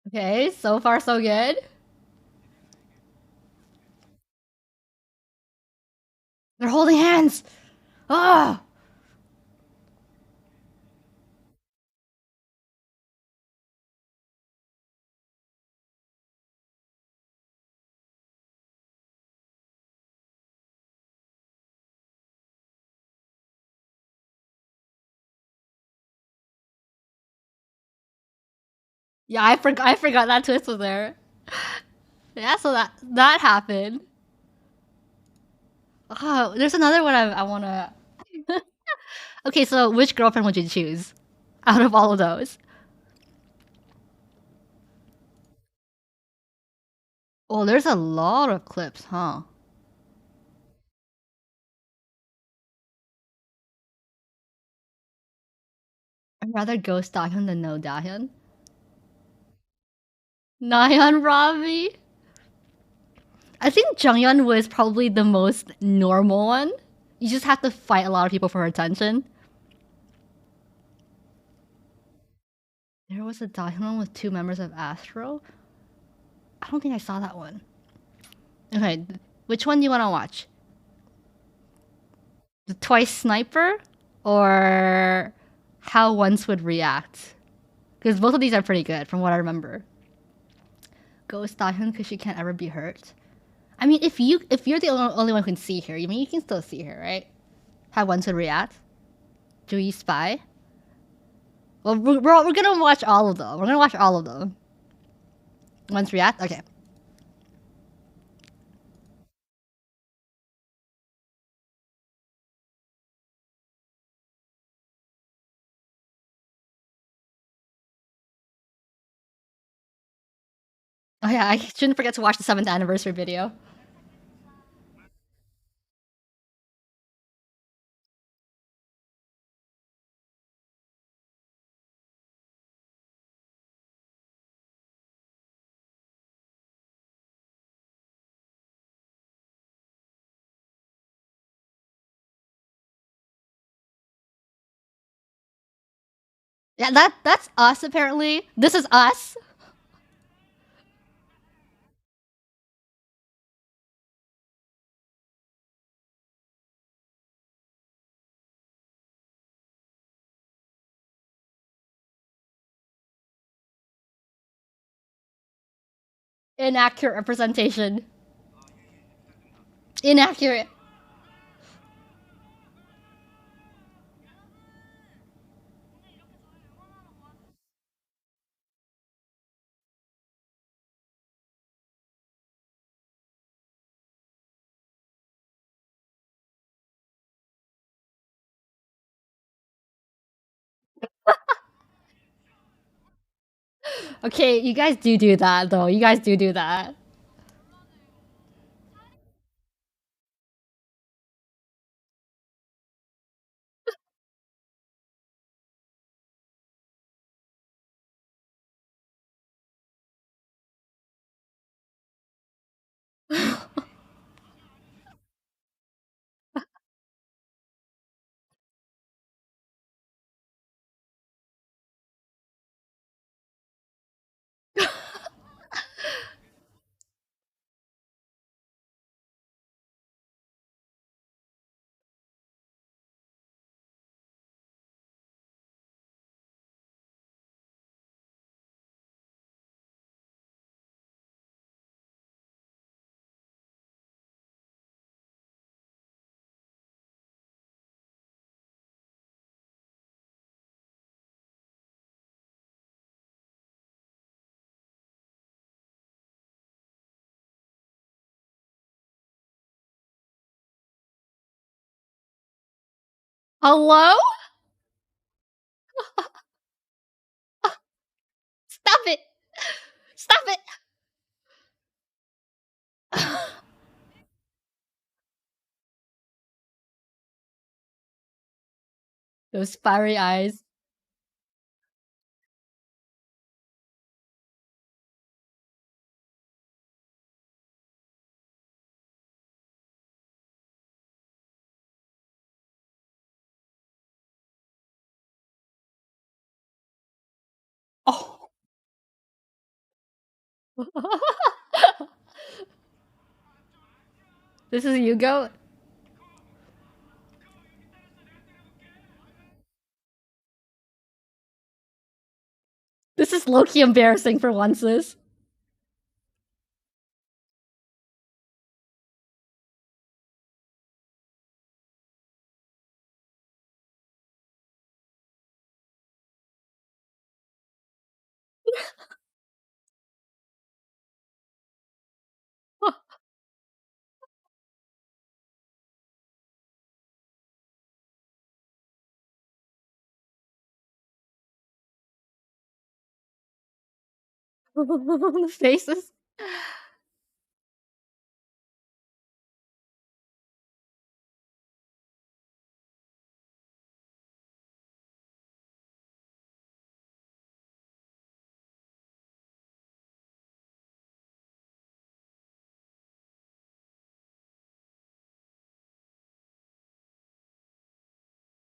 Okay, so far so good. They're holding hands. Ah. Yeah, I forgot that twist was there. Yeah, so that happened. Oh, there's another one I wanna. Okay, so which girlfriend would you choose out of all of those? Oh, there's a lot of clips, huh? I'd rather ghost Dahyun than no Dahyun. Nayeon Ravi. I think Jungyeon was probably the most normal one. You just have to fight a lot of people for attention. There was a Dahyun with two members of Astro. I don't think I saw that one. Okay, which one do you want to watch? The Twice Sniper or How Once Would React? Because both of these are pretty good from what I remember. Ghost Dahyun because she can't ever be hurt. I mean, if you're the only one who can see her, I mean you can still see her, right? How Once Would React? Do you spy? Well, we're gonna watch all of them. We're gonna watch all of them. Once react, okay. Oh yeah, I shouldn't forget to watch the 7th anniversary video. Yeah, that's us apparently. This is us. Inaccurate representation. Inaccurate. Okay, you guys do that though. You guys do that. Hello? Stop it! Stop it! Those fiery eyes. Oh. This is Yugo. This is low-key embarrassing for onces. The faces.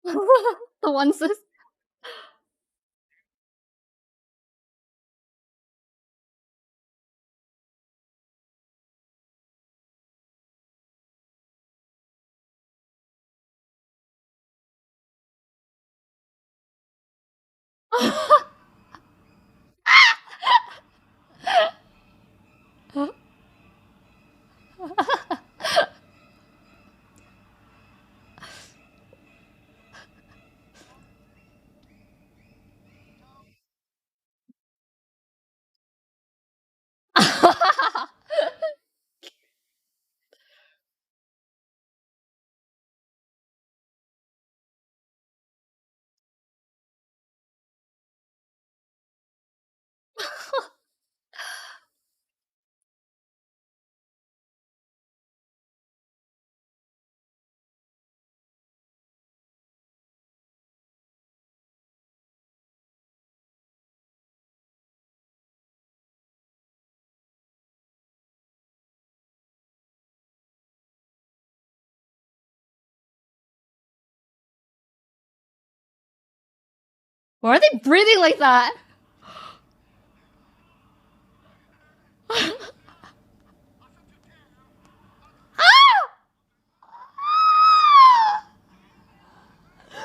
The onces. Why are they breathing like that?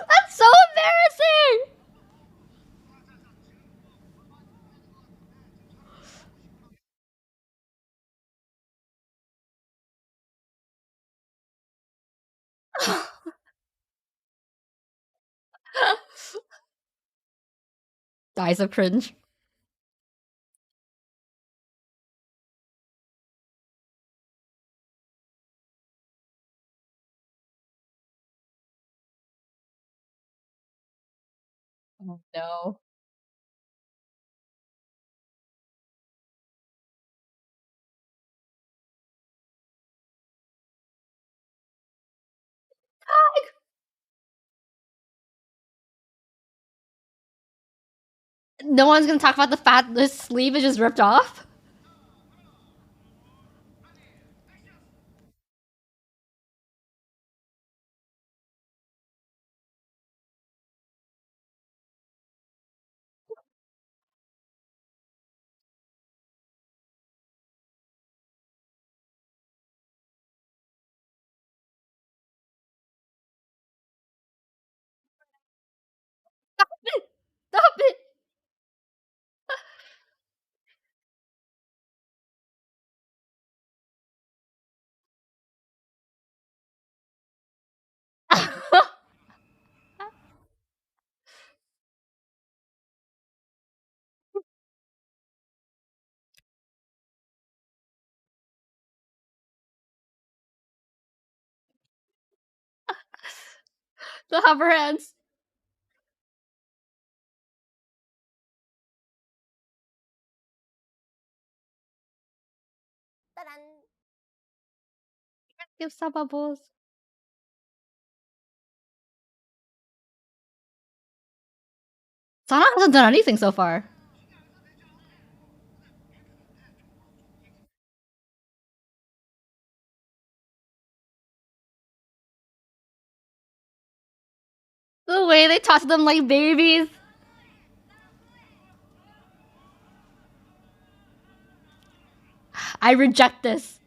That's so embarrassing! Dies of cringe. Oh no. No one's gonna talk about the fact this sleeve is just ripped off? Stop it! Stop it! The hover hands. Give sababos. Sana hasn't done anything so far. The way they toss them like babies. I reject this.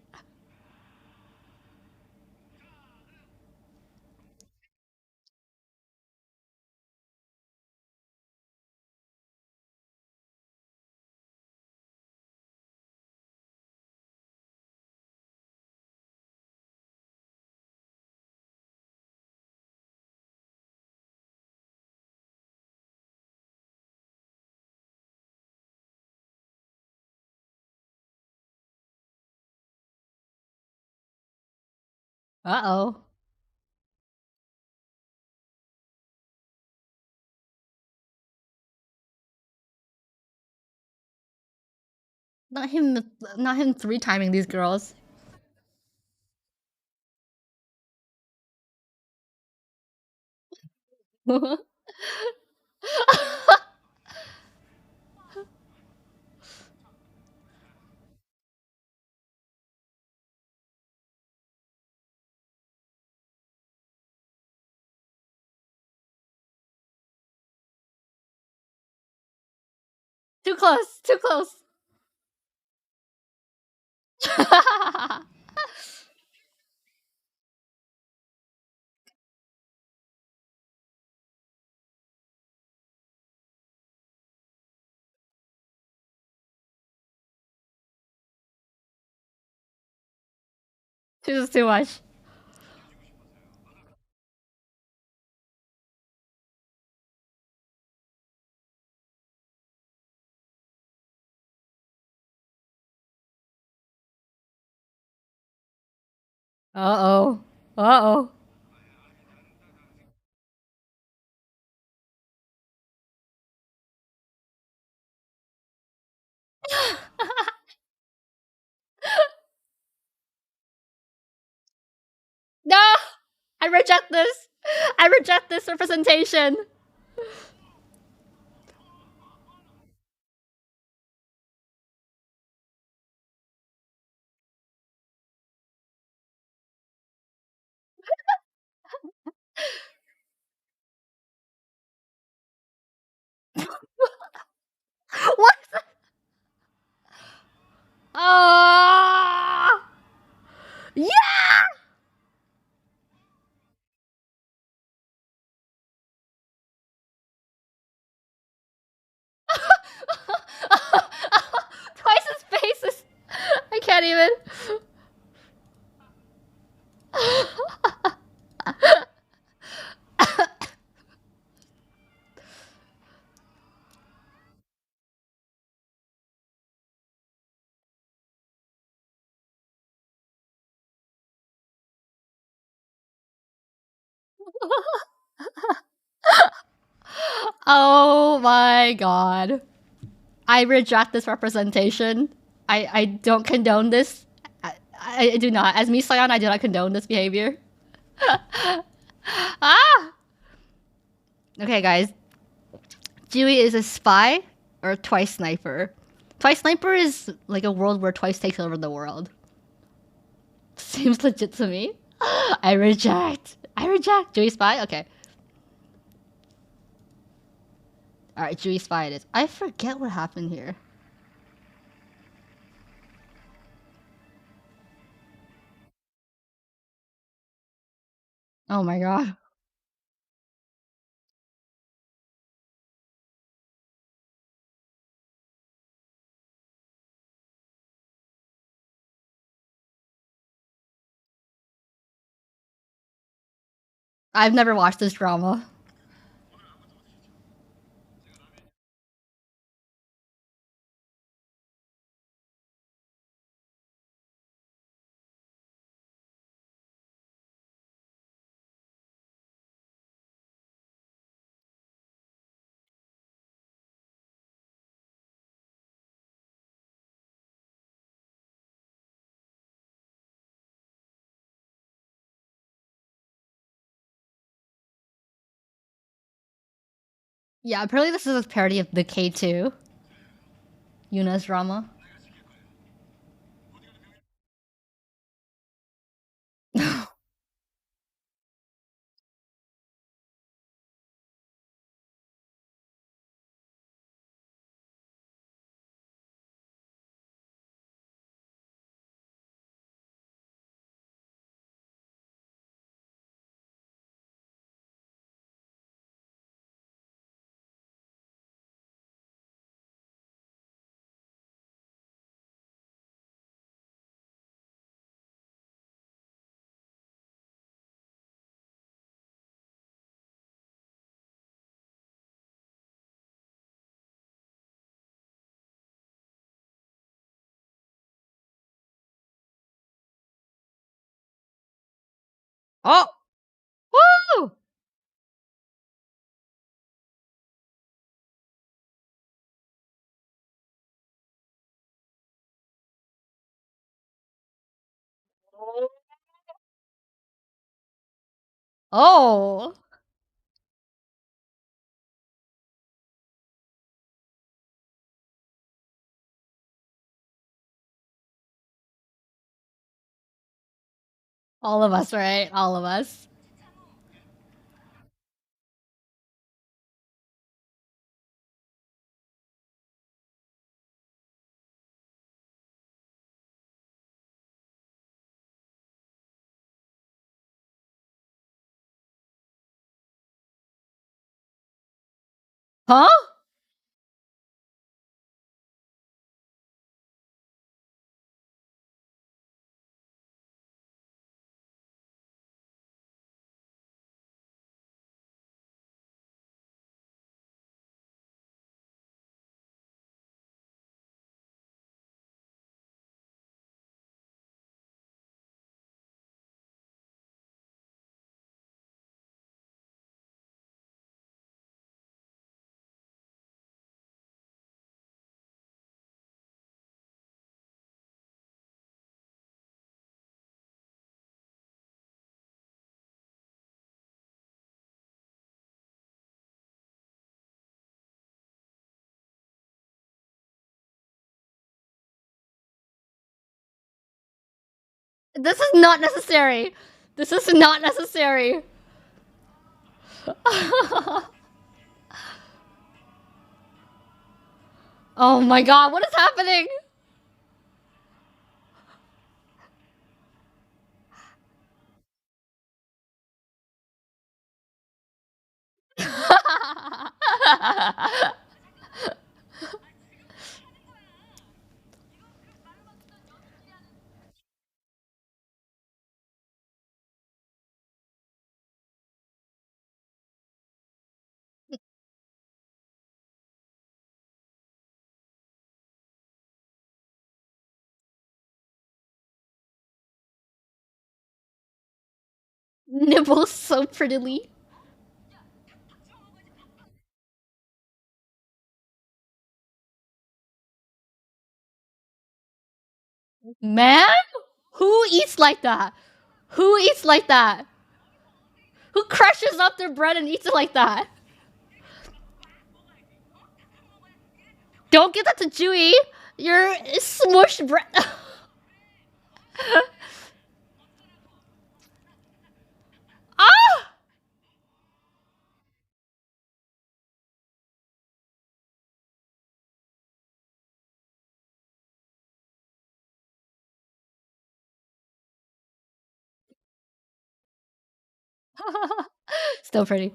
Uh oh. Not him. Not him three timing these girls. Too close. Too close. This is too much. Uh oh. Uh oh. No! I reject this. I reject this representation. Oh my god. I reject this representation. I don't condone this. I do not. As Misayan, I do not condone this behavior. Ah! Okay, guys. Dewey is a spy or a Twice sniper. Twice sniper is like a world where Twice takes over the world. Seems legit to me. I reject. I reject. Dewey spy? Okay. Alright, Dewey spy it is. I forget what happened here. Oh my god. I've never watched this drama. Yeah, apparently this is a parody of the K2 Yuna's drama. Oh! Woo! Oh! All of us, right? All of us. Huh? This is not necessary. This is not necessary. Oh my god, what is happening? Nibbles so prettily. Man, who eats like that? Who eats like that? Who crushes up their bread and eats it like that? Don't give that to Chewy. You're smushed bread. Ah! Still pretty.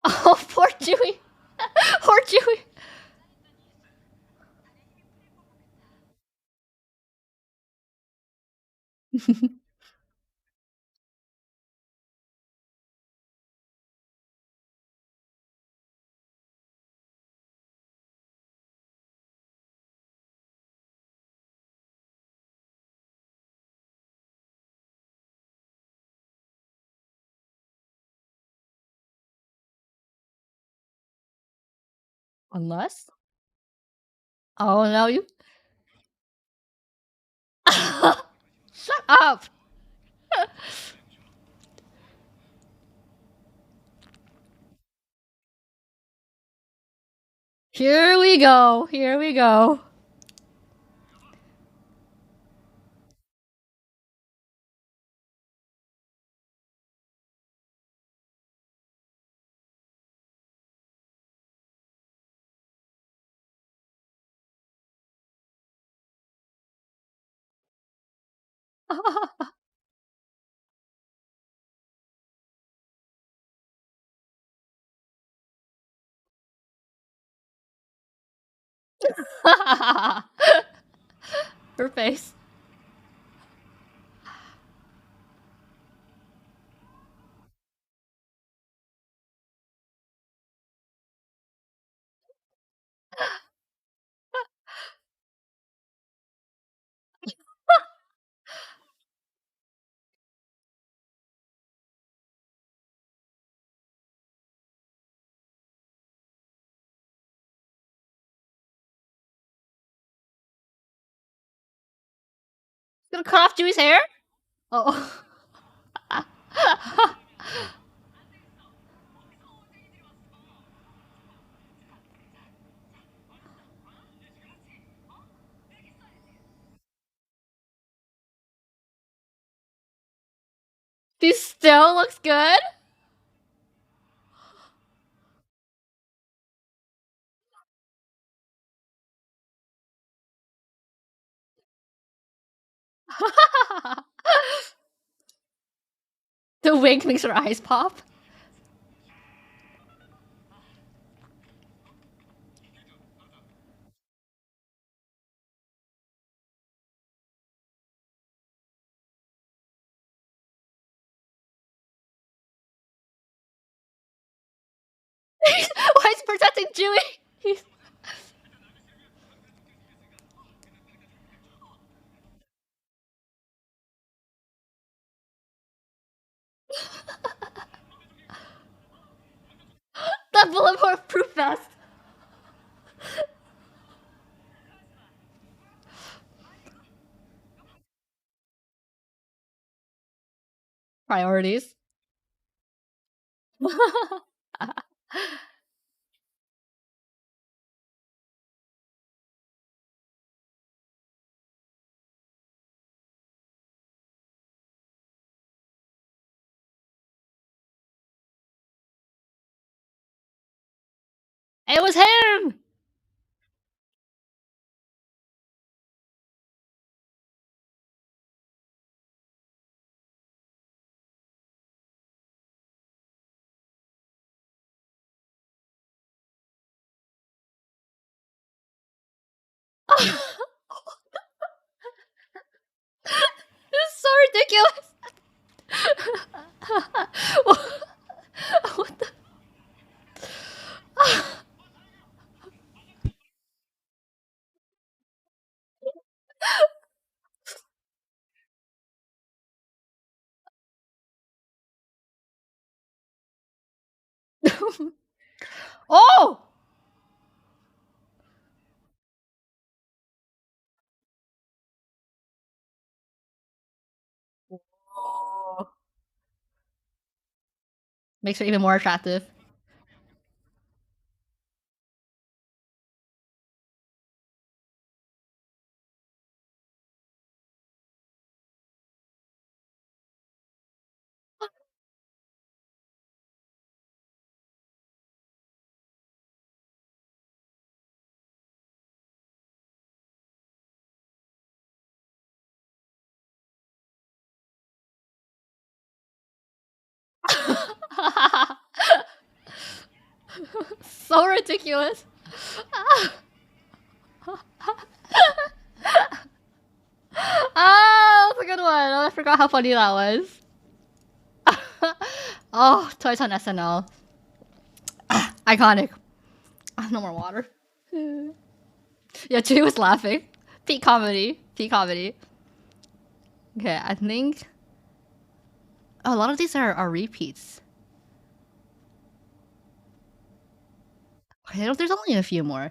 Oh, poor Chewy. Poor Chewy. Unless? Oh no, you. Shut up. Here we go. Here we go. Her face. Gonna cut off Chewy's hair? Oh. She still looks good? The wig makes her eyes pop. Why is he protecting Chewy? He's... That bulletproof vest. Priorities. It was him! This is so ridiculous. What the? Oh! Oh. Makes her even more attractive. So ridiculous. Oh, that's a good one. Oh, I forgot how funny that was. Oh, Toys on SNL. Iconic. No more water. Yeah, Chewie was laughing. Peak comedy. Peak comedy. Okay, I think. Oh, a lot of these are repeats. Okay, there's only a few more.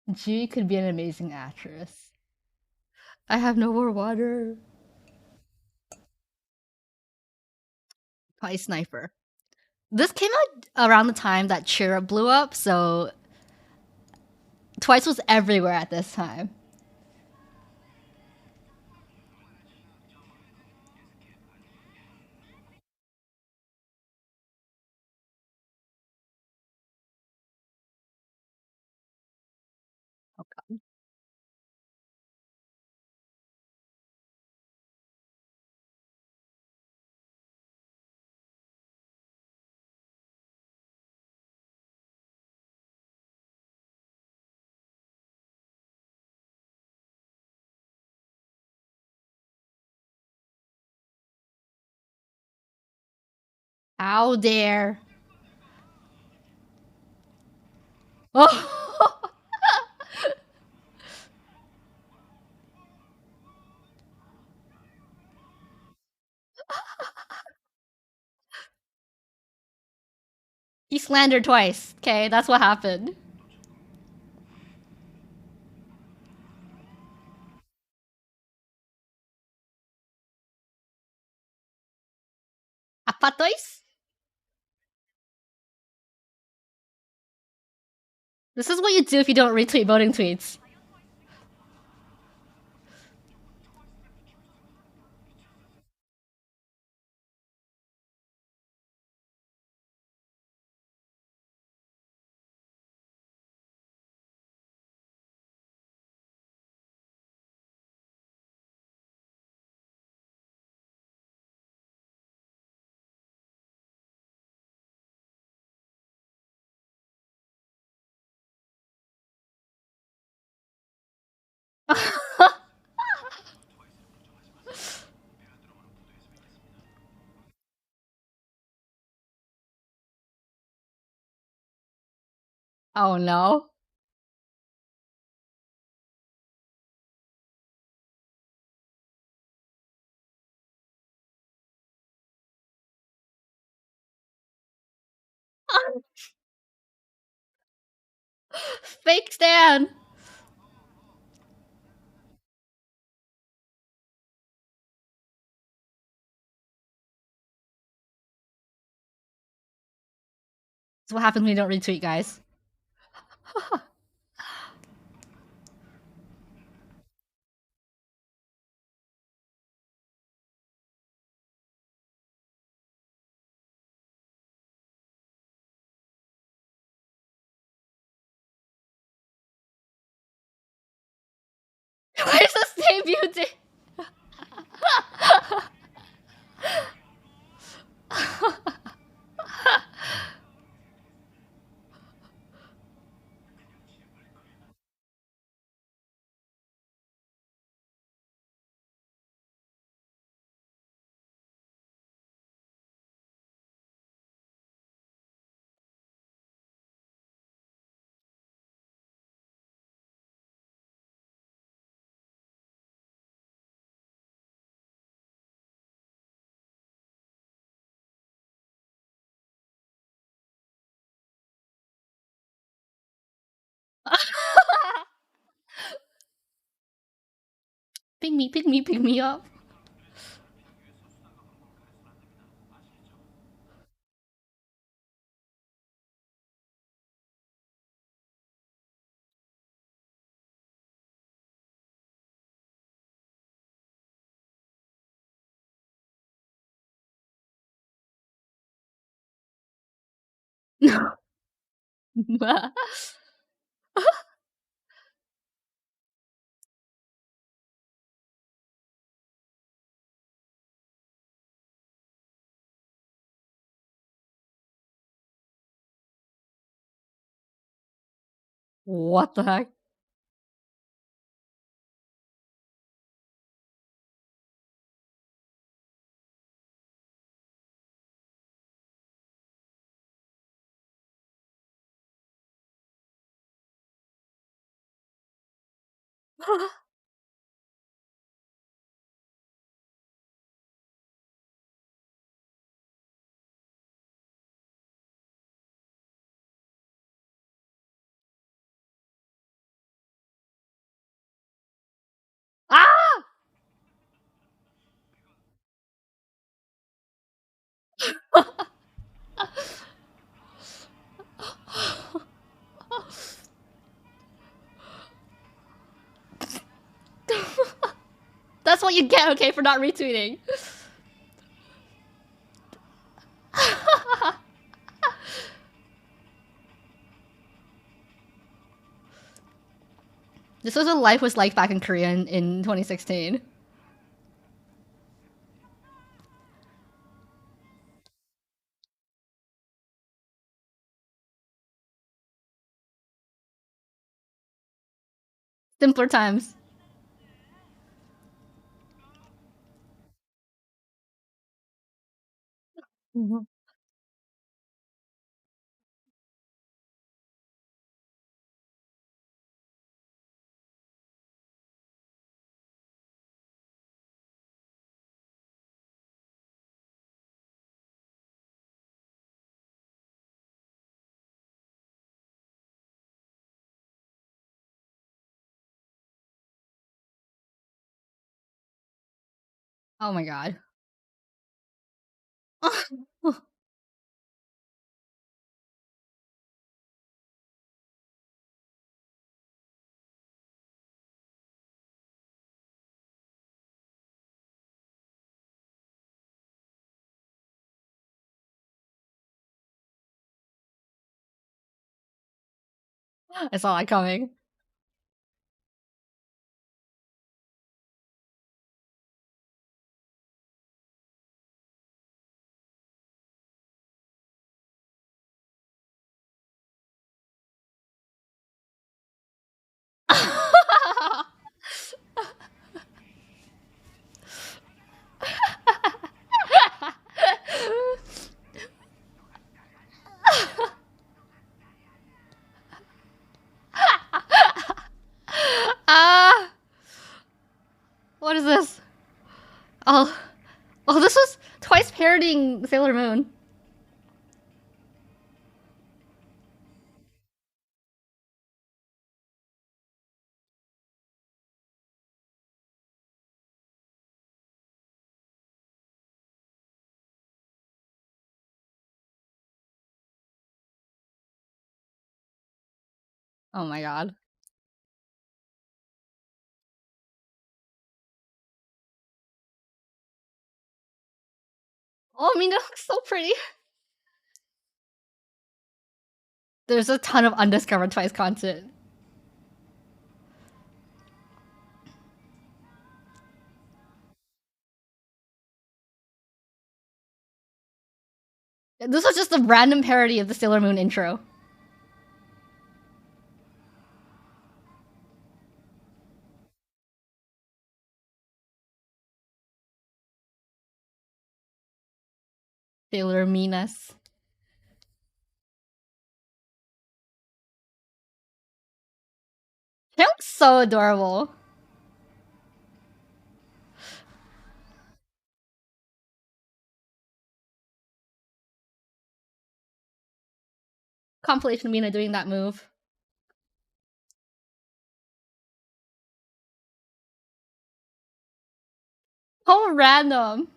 Chewie could be an amazing actress. I have no more water. Toy Sniper. This came out around the time that Cheer blew up, so Twice was everywhere at this time. How dare. Oh! He slandered twice. Okay, that's what happened. Apatois? This is what you do if you don't retweet voting tweets. Oh no. Fake Stan. That's what happens when you don't retweet, guys. Why is this debut day? pick me up. What the heck? Ah! That's what you get, okay, for not retweeting. This was what life was like back in Korea in 2016. Simpler times. Mhm. Oh my god. I saw that coming. Ah, what is this? Oh, oh, this was twice parodying Sailor Moon. Oh my god. Oh, I mean, it looks so pretty. There's a ton of undiscovered Twice content. This was just a random parody of the Sailor Moon intro. Sailor Minas. They look so adorable. Compilation of Mina doing that move. So random.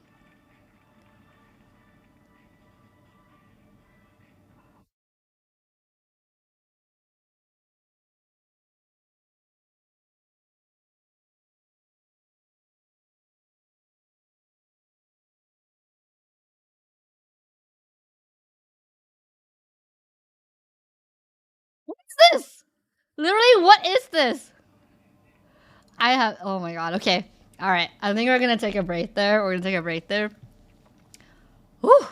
What is this? Literally, what is this? I have. Oh my god. Okay. All right. I think we're gonna take a break there. We're gonna take a break there. Whew.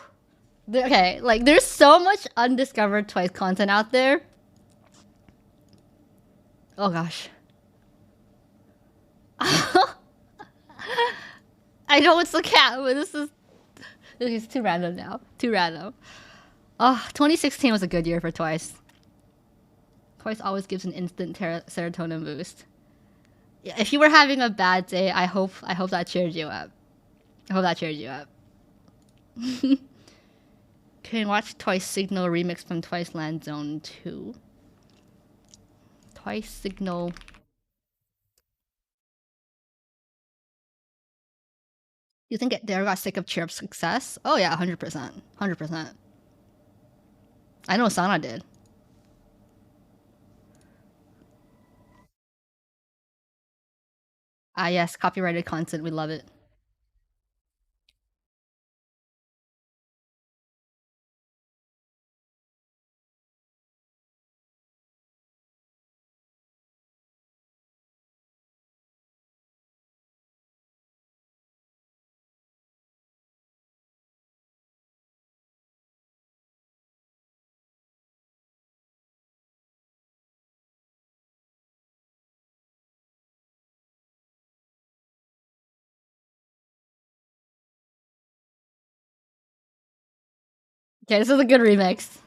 Okay. Like, there's so much undiscovered Twice content out there. Oh gosh. I know it's the cat, but this is too random now. Too random. Oh, 2016 was a good year for Twice. Twice always gives an instant serotonin boost. Yeah, if you were having a bad day, I hope that cheered you up. I hope that cheered you up. Can watch Twice Signal remix from Twice Land Zone 2. Twice Signal. You think Dare got sick of Chirp's success? Oh yeah, 100%. 100%. I know Sana did. Ah yes, copyrighted content, we love it. Okay, this is a good remix.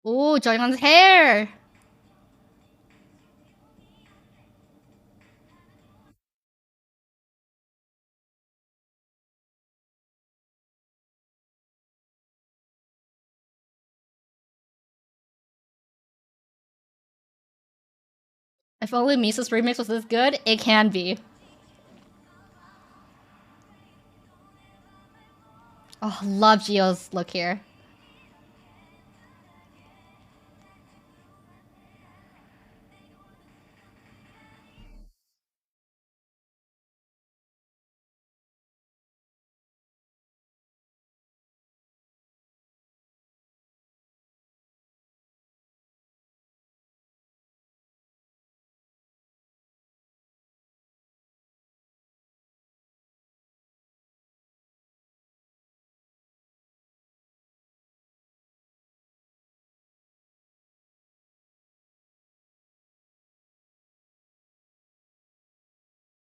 Ooh, Joyon's hair! If only Misa's remix was this good, it can be. Oh, love Gio's look here.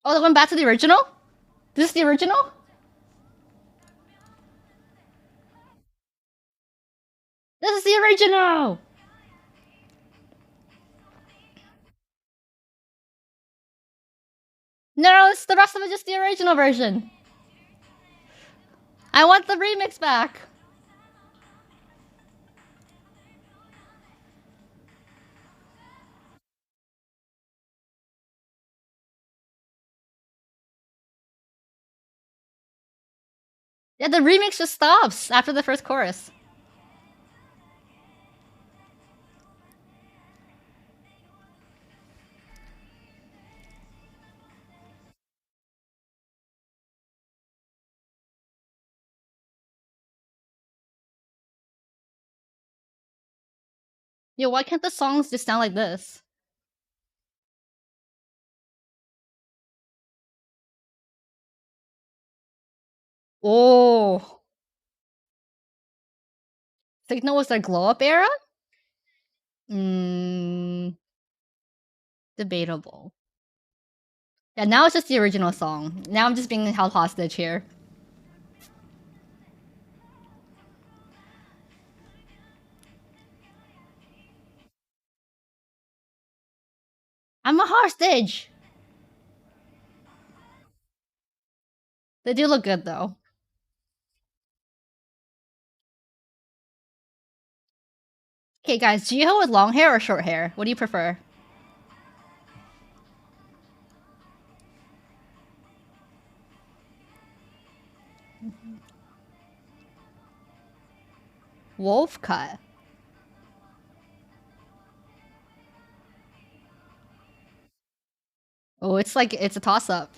Oh, they went back to the original? This is the original? This is the original! No, it's the rest of it just the original version. I want the remix back. Yeah, the remix just stops after the first chorus. Yo, why can't the songs just sound like this? Oh. Signal was their glow up era? Mm, debatable. Yeah, now it's just the original song. Now I'm just being held hostage here. I'm a hostage! They do look good though. Okay, guys, Jiho with long hair or short hair? What do you prefer? Wolf Cut. Oh, it's like it's a toss up.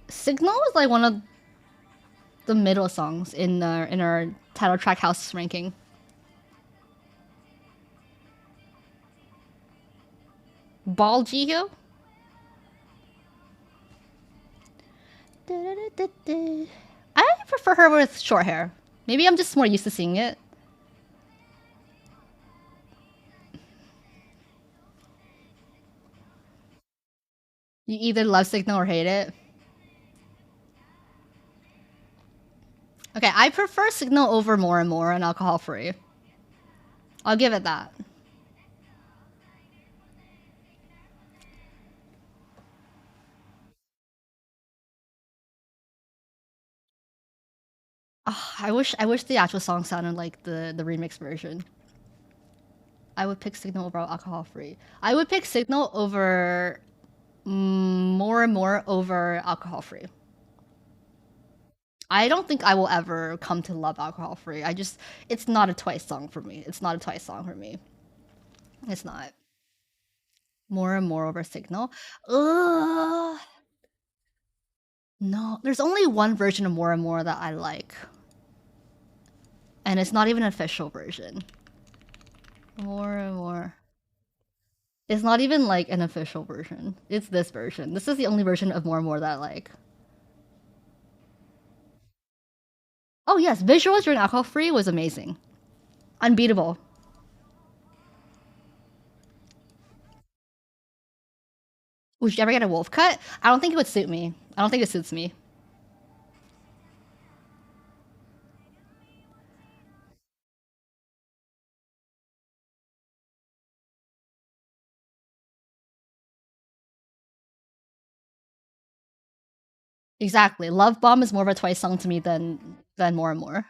Signal is like one of the middle songs in our title track house ranking. Ball Jihyo? I prefer her with short hair. Maybe I'm just more used to seeing it. You either love Signal or hate it. Okay, I prefer Signal over More and More and Alcohol Free. I'll give it that. I wish the actual song sounded like the remix version. I would pick Signal over Alcohol Free. I would pick Signal over More and More over Alcohol Free. I don't think I will ever come to love Alcohol Free. It's not a Twice song for me. It's not a Twice song for me. It's not. More and More over Signal. Ugh. No, there's only one version of More and More that I like. And it's not even an official version. More and More. It's not even like an official version. It's this version. This is the only version of More and More that I like. Oh yes, visuals during Alcohol Free was amazing. Unbeatable. Would you ever get a wolf cut? I don't think it would suit me. I don't think it suits me. Exactly. Love Bomb is more of a Twice song to me than More and More.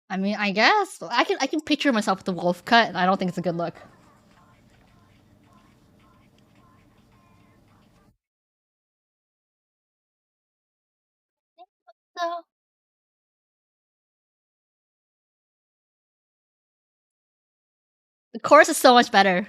I mean, I guess I can picture myself with the wolf cut, and I don't think it's a good look. So the chorus is so much better.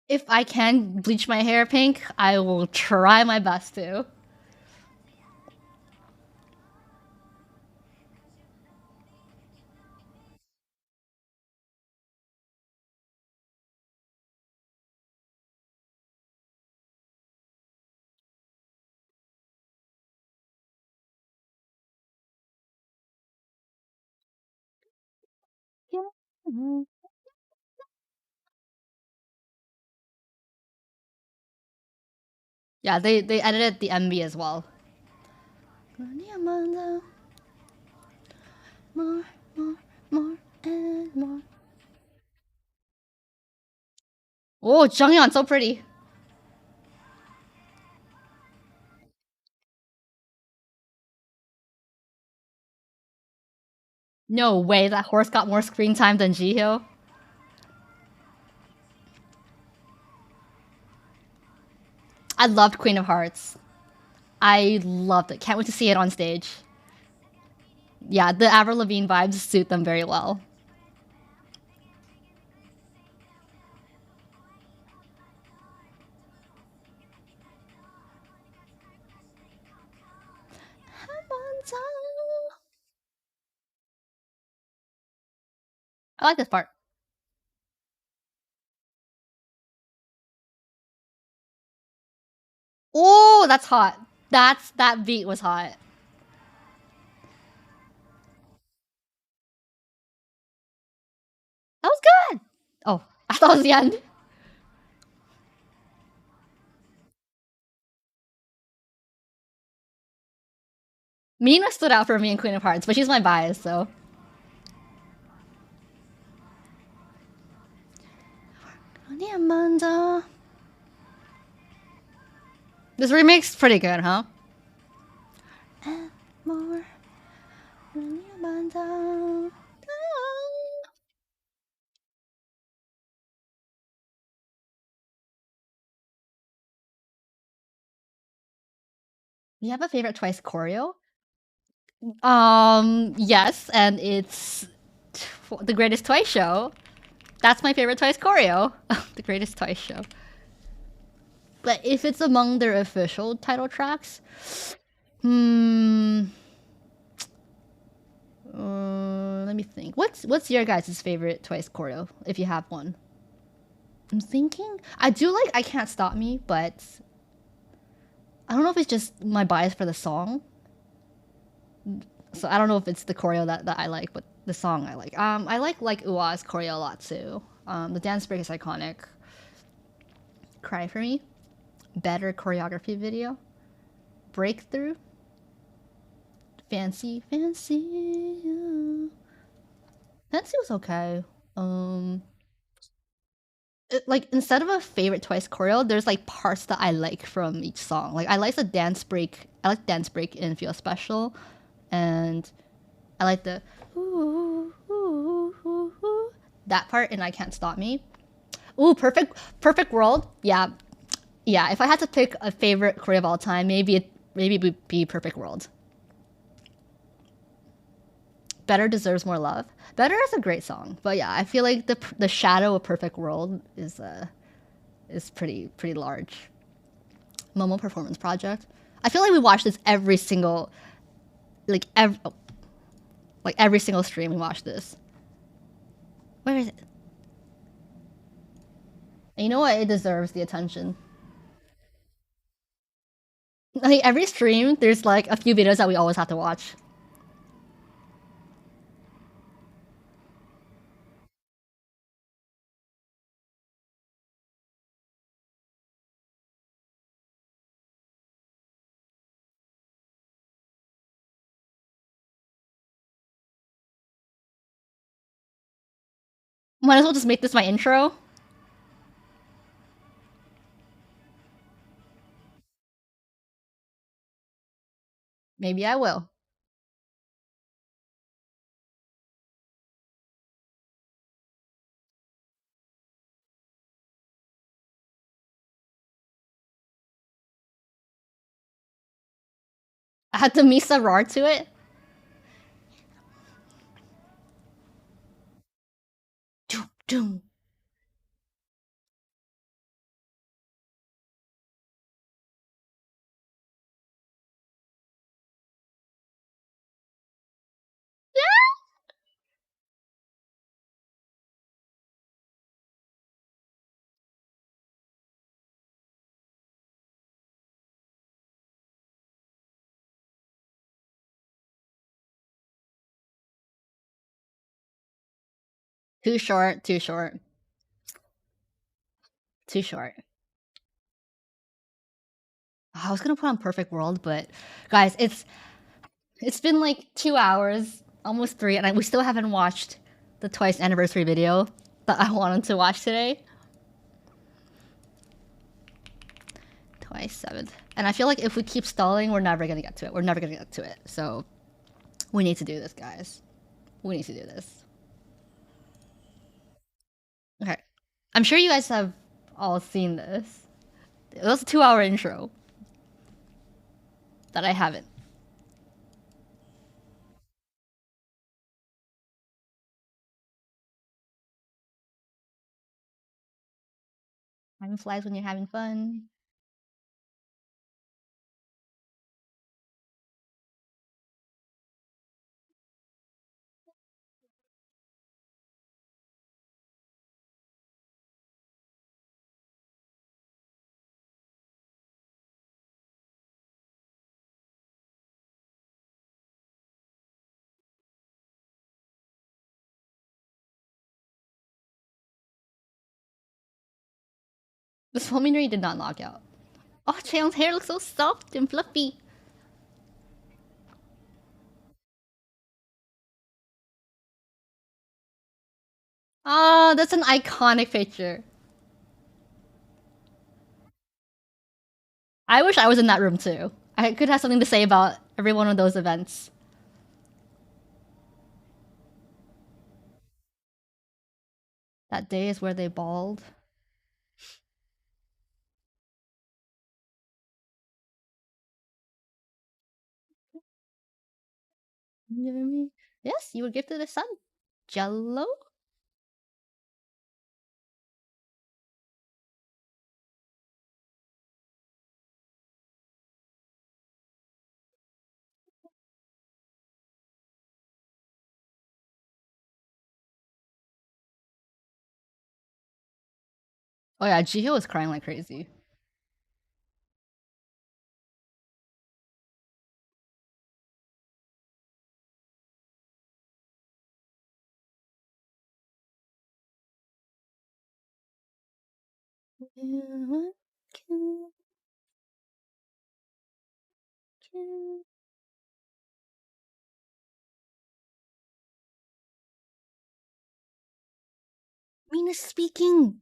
If I can bleach my hair pink, I will try my best to. Yeah, they edited the MV as well. More, more, more, and more. Oh, Jungyeon, so pretty. No way, that horse got more screen time than Jihyo. I loved Queen of Hearts. I loved it. Can't wait to see it on stage. Yeah, the Avril Lavigne vibes suit them very well. I like this part. Oh, that's hot. That beat was hot. That was good. Oh, I thought it was the end. Mina stood out for me in Queen of Hearts, but she's my bias, so. This remake's pretty good, huh? More. You have a favorite Twice choreo? Yes, and it's the Greatest Twice show. That's my favorite Twice choreo. The Greatest Twice show. But if it's among their official title tracks, let me think. What's your guys' favorite Twice choreo, if you have one? I'm thinking. I do like I Can't Stop Me, but I don't know if it's just my bias for the song. So I don't know if it's the choreo that I like, but the song I like. I like Ua's choreo a lot too. The dance break is iconic. Cry for Me, better choreography video. Breakthrough, Fancy, Fancy. Fancy was okay. Like instead of a favorite Twice choreo, there's like parts that I like from each song. Like I like the dance break. I like dance break in Feel Special, and I like the ooh, ooh, ooh, ooh, that part in I Can't Stop Me. Ooh, Perfect World. Yeah, yeah. If I had to pick a favorite choreo of all time, maybe it would be Perfect World. Better Deserves More Love. Better is a great song, but yeah, I feel like the shadow of Perfect World is pretty large. Momo Performance Project. I feel like we watch this every single like every single stream we watch this. Where is it? And you know what? It deserves the attention. Like every stream, there's like a few videos that we always have to watch. Might as well just make this my intro. Maybe I will. I had the Misa roar to it. Doom, doom. Too short, too short, too short. I was gonna put on Perfect World, but guys, it's been like 2 hours, almost three, and we still haven't watched the Twice anniversary video that I wanted to watch today. Twice 7th, and I feel like if we keep stalling, we're never gonna get to it. We're never gonna get to it. So we need to do this, guys. We need to do this. Okay, I'm sure you guys have all seen this. It was a 2 hour intro that I haven't. Time flies when you're having fun. The Fulminary did not knock out. Oh, Chaeyoung's hair looks so soft and fluffy. Oh, that's an iconic picture. I wish I was in that room too. I could have something to say about every one of those events. That day is where they balled. You know what I mean? Yes, you were gifted a son. Jello? Oh yeah, Jihyo was crying like crazy. Mina's speaking.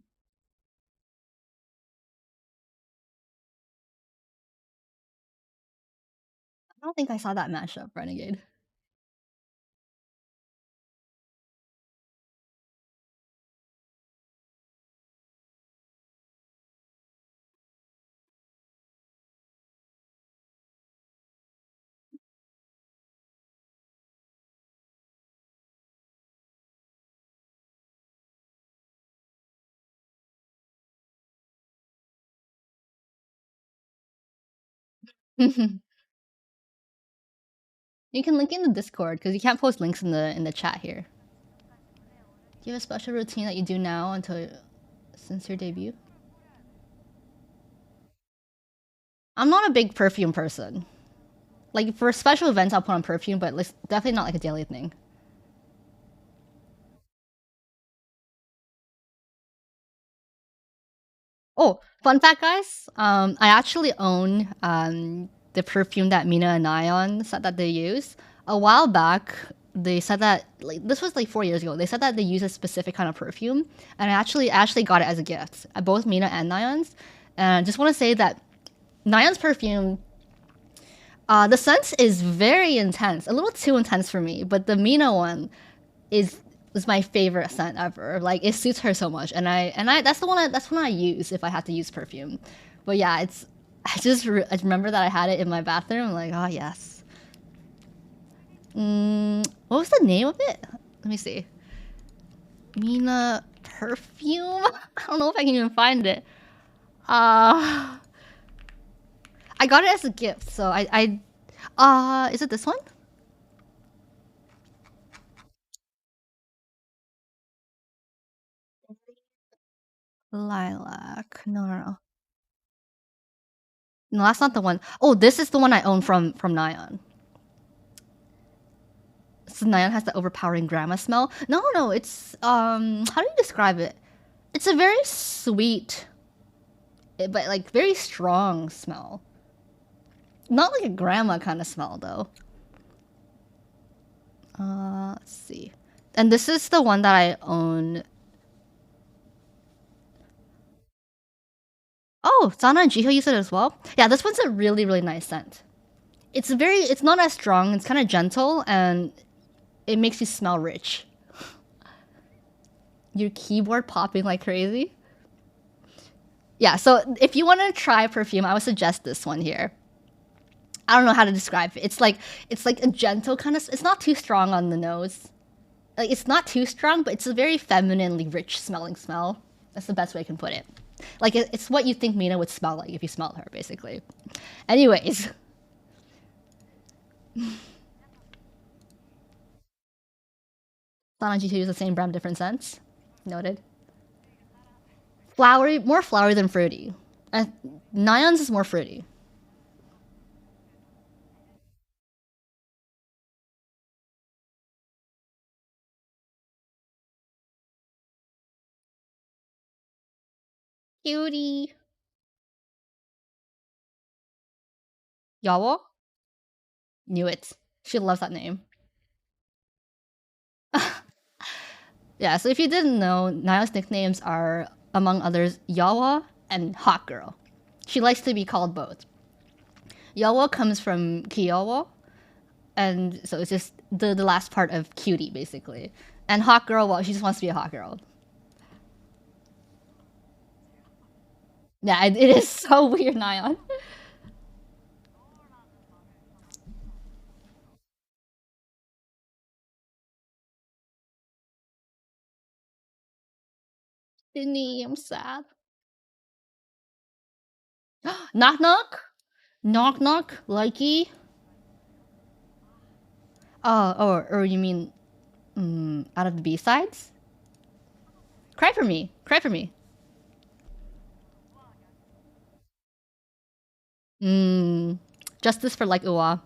I don't think I saw that mashup, Renegade. You can link in the Discord because you can't post links in the chat here. Do you have a special routine that you do now until since your debut? I'm not a big perfume person. Like for special events, I'll put on perfume, but it's definitely not like a daily thing. Oh, fun fact, guys. I actually own the perfume that Mina and Ion said that they use. A while back, they said that like this was like 4 years ago. They said that they use a specific kind of perfume, and I actually got it as a gift. Both Mina and Nyan's. And I just want to say that Nyan's perfume, the scent is very intense, a little too intense for me. But the Mina one is my favorite scent ever. Like it suits her so much, and I that's the one that's one I use if I had to use perfume. But yeah, it's I remember that I had it in my bathroom. I'm like, oh yes. What was the name of it? Let me see. Mina perfume. I don't know if I can even find it. Uh I got it as a gift, so is it this one? Lilac. No, no, no. No, that's not the one. Oh, this is the one I own from Nyan. So Nyan has the overpowering grandma smell. No, no, it's how do you describe it? It's a very sweet, but like very strong smell. Not like a grandma kind of smell though. Let's see. And this is the one that I own. Oh, Sana and Jiho use it as well. Yeah, this one's a really, really nice scent. It's not as strong. It's kind of gentle and it makes you smell rich. Your keyboard popping like crazy. Yeah, so if you want to try perfume, I would suggest this one here. I don't know how to describe it. It's like a gentle kind of. It's not too strong on the nose. Like it's not too strong, but it's a very femininely rich smelling smell. That's the best way I can put it. Like it's what you think Mina would smell like if you smelled her, basically. Anyways, Sana G2 is the same brand, different scents. Noted. Flowery, more flowery than fruity. Uh, Nyan's is more fruity. Cutie. Yawo? Knew it. She loves that name. Yeah, so if you didn't know, Nao's nicknames are, among others, Yawa and Hot Girl. She likes to be called both. Yawa comes from Kyowo, and so it's just the last part of cutie, basically. And Hot Girl, well, she just wants to be a hot girl. Yeah, it is so weird, Nyan. Sydney, I'm sad. Knock knock? Knock knock? Likey? Or you mean out of the B sides? Cry for me. Cry for me. Mm, justice for like Uwa.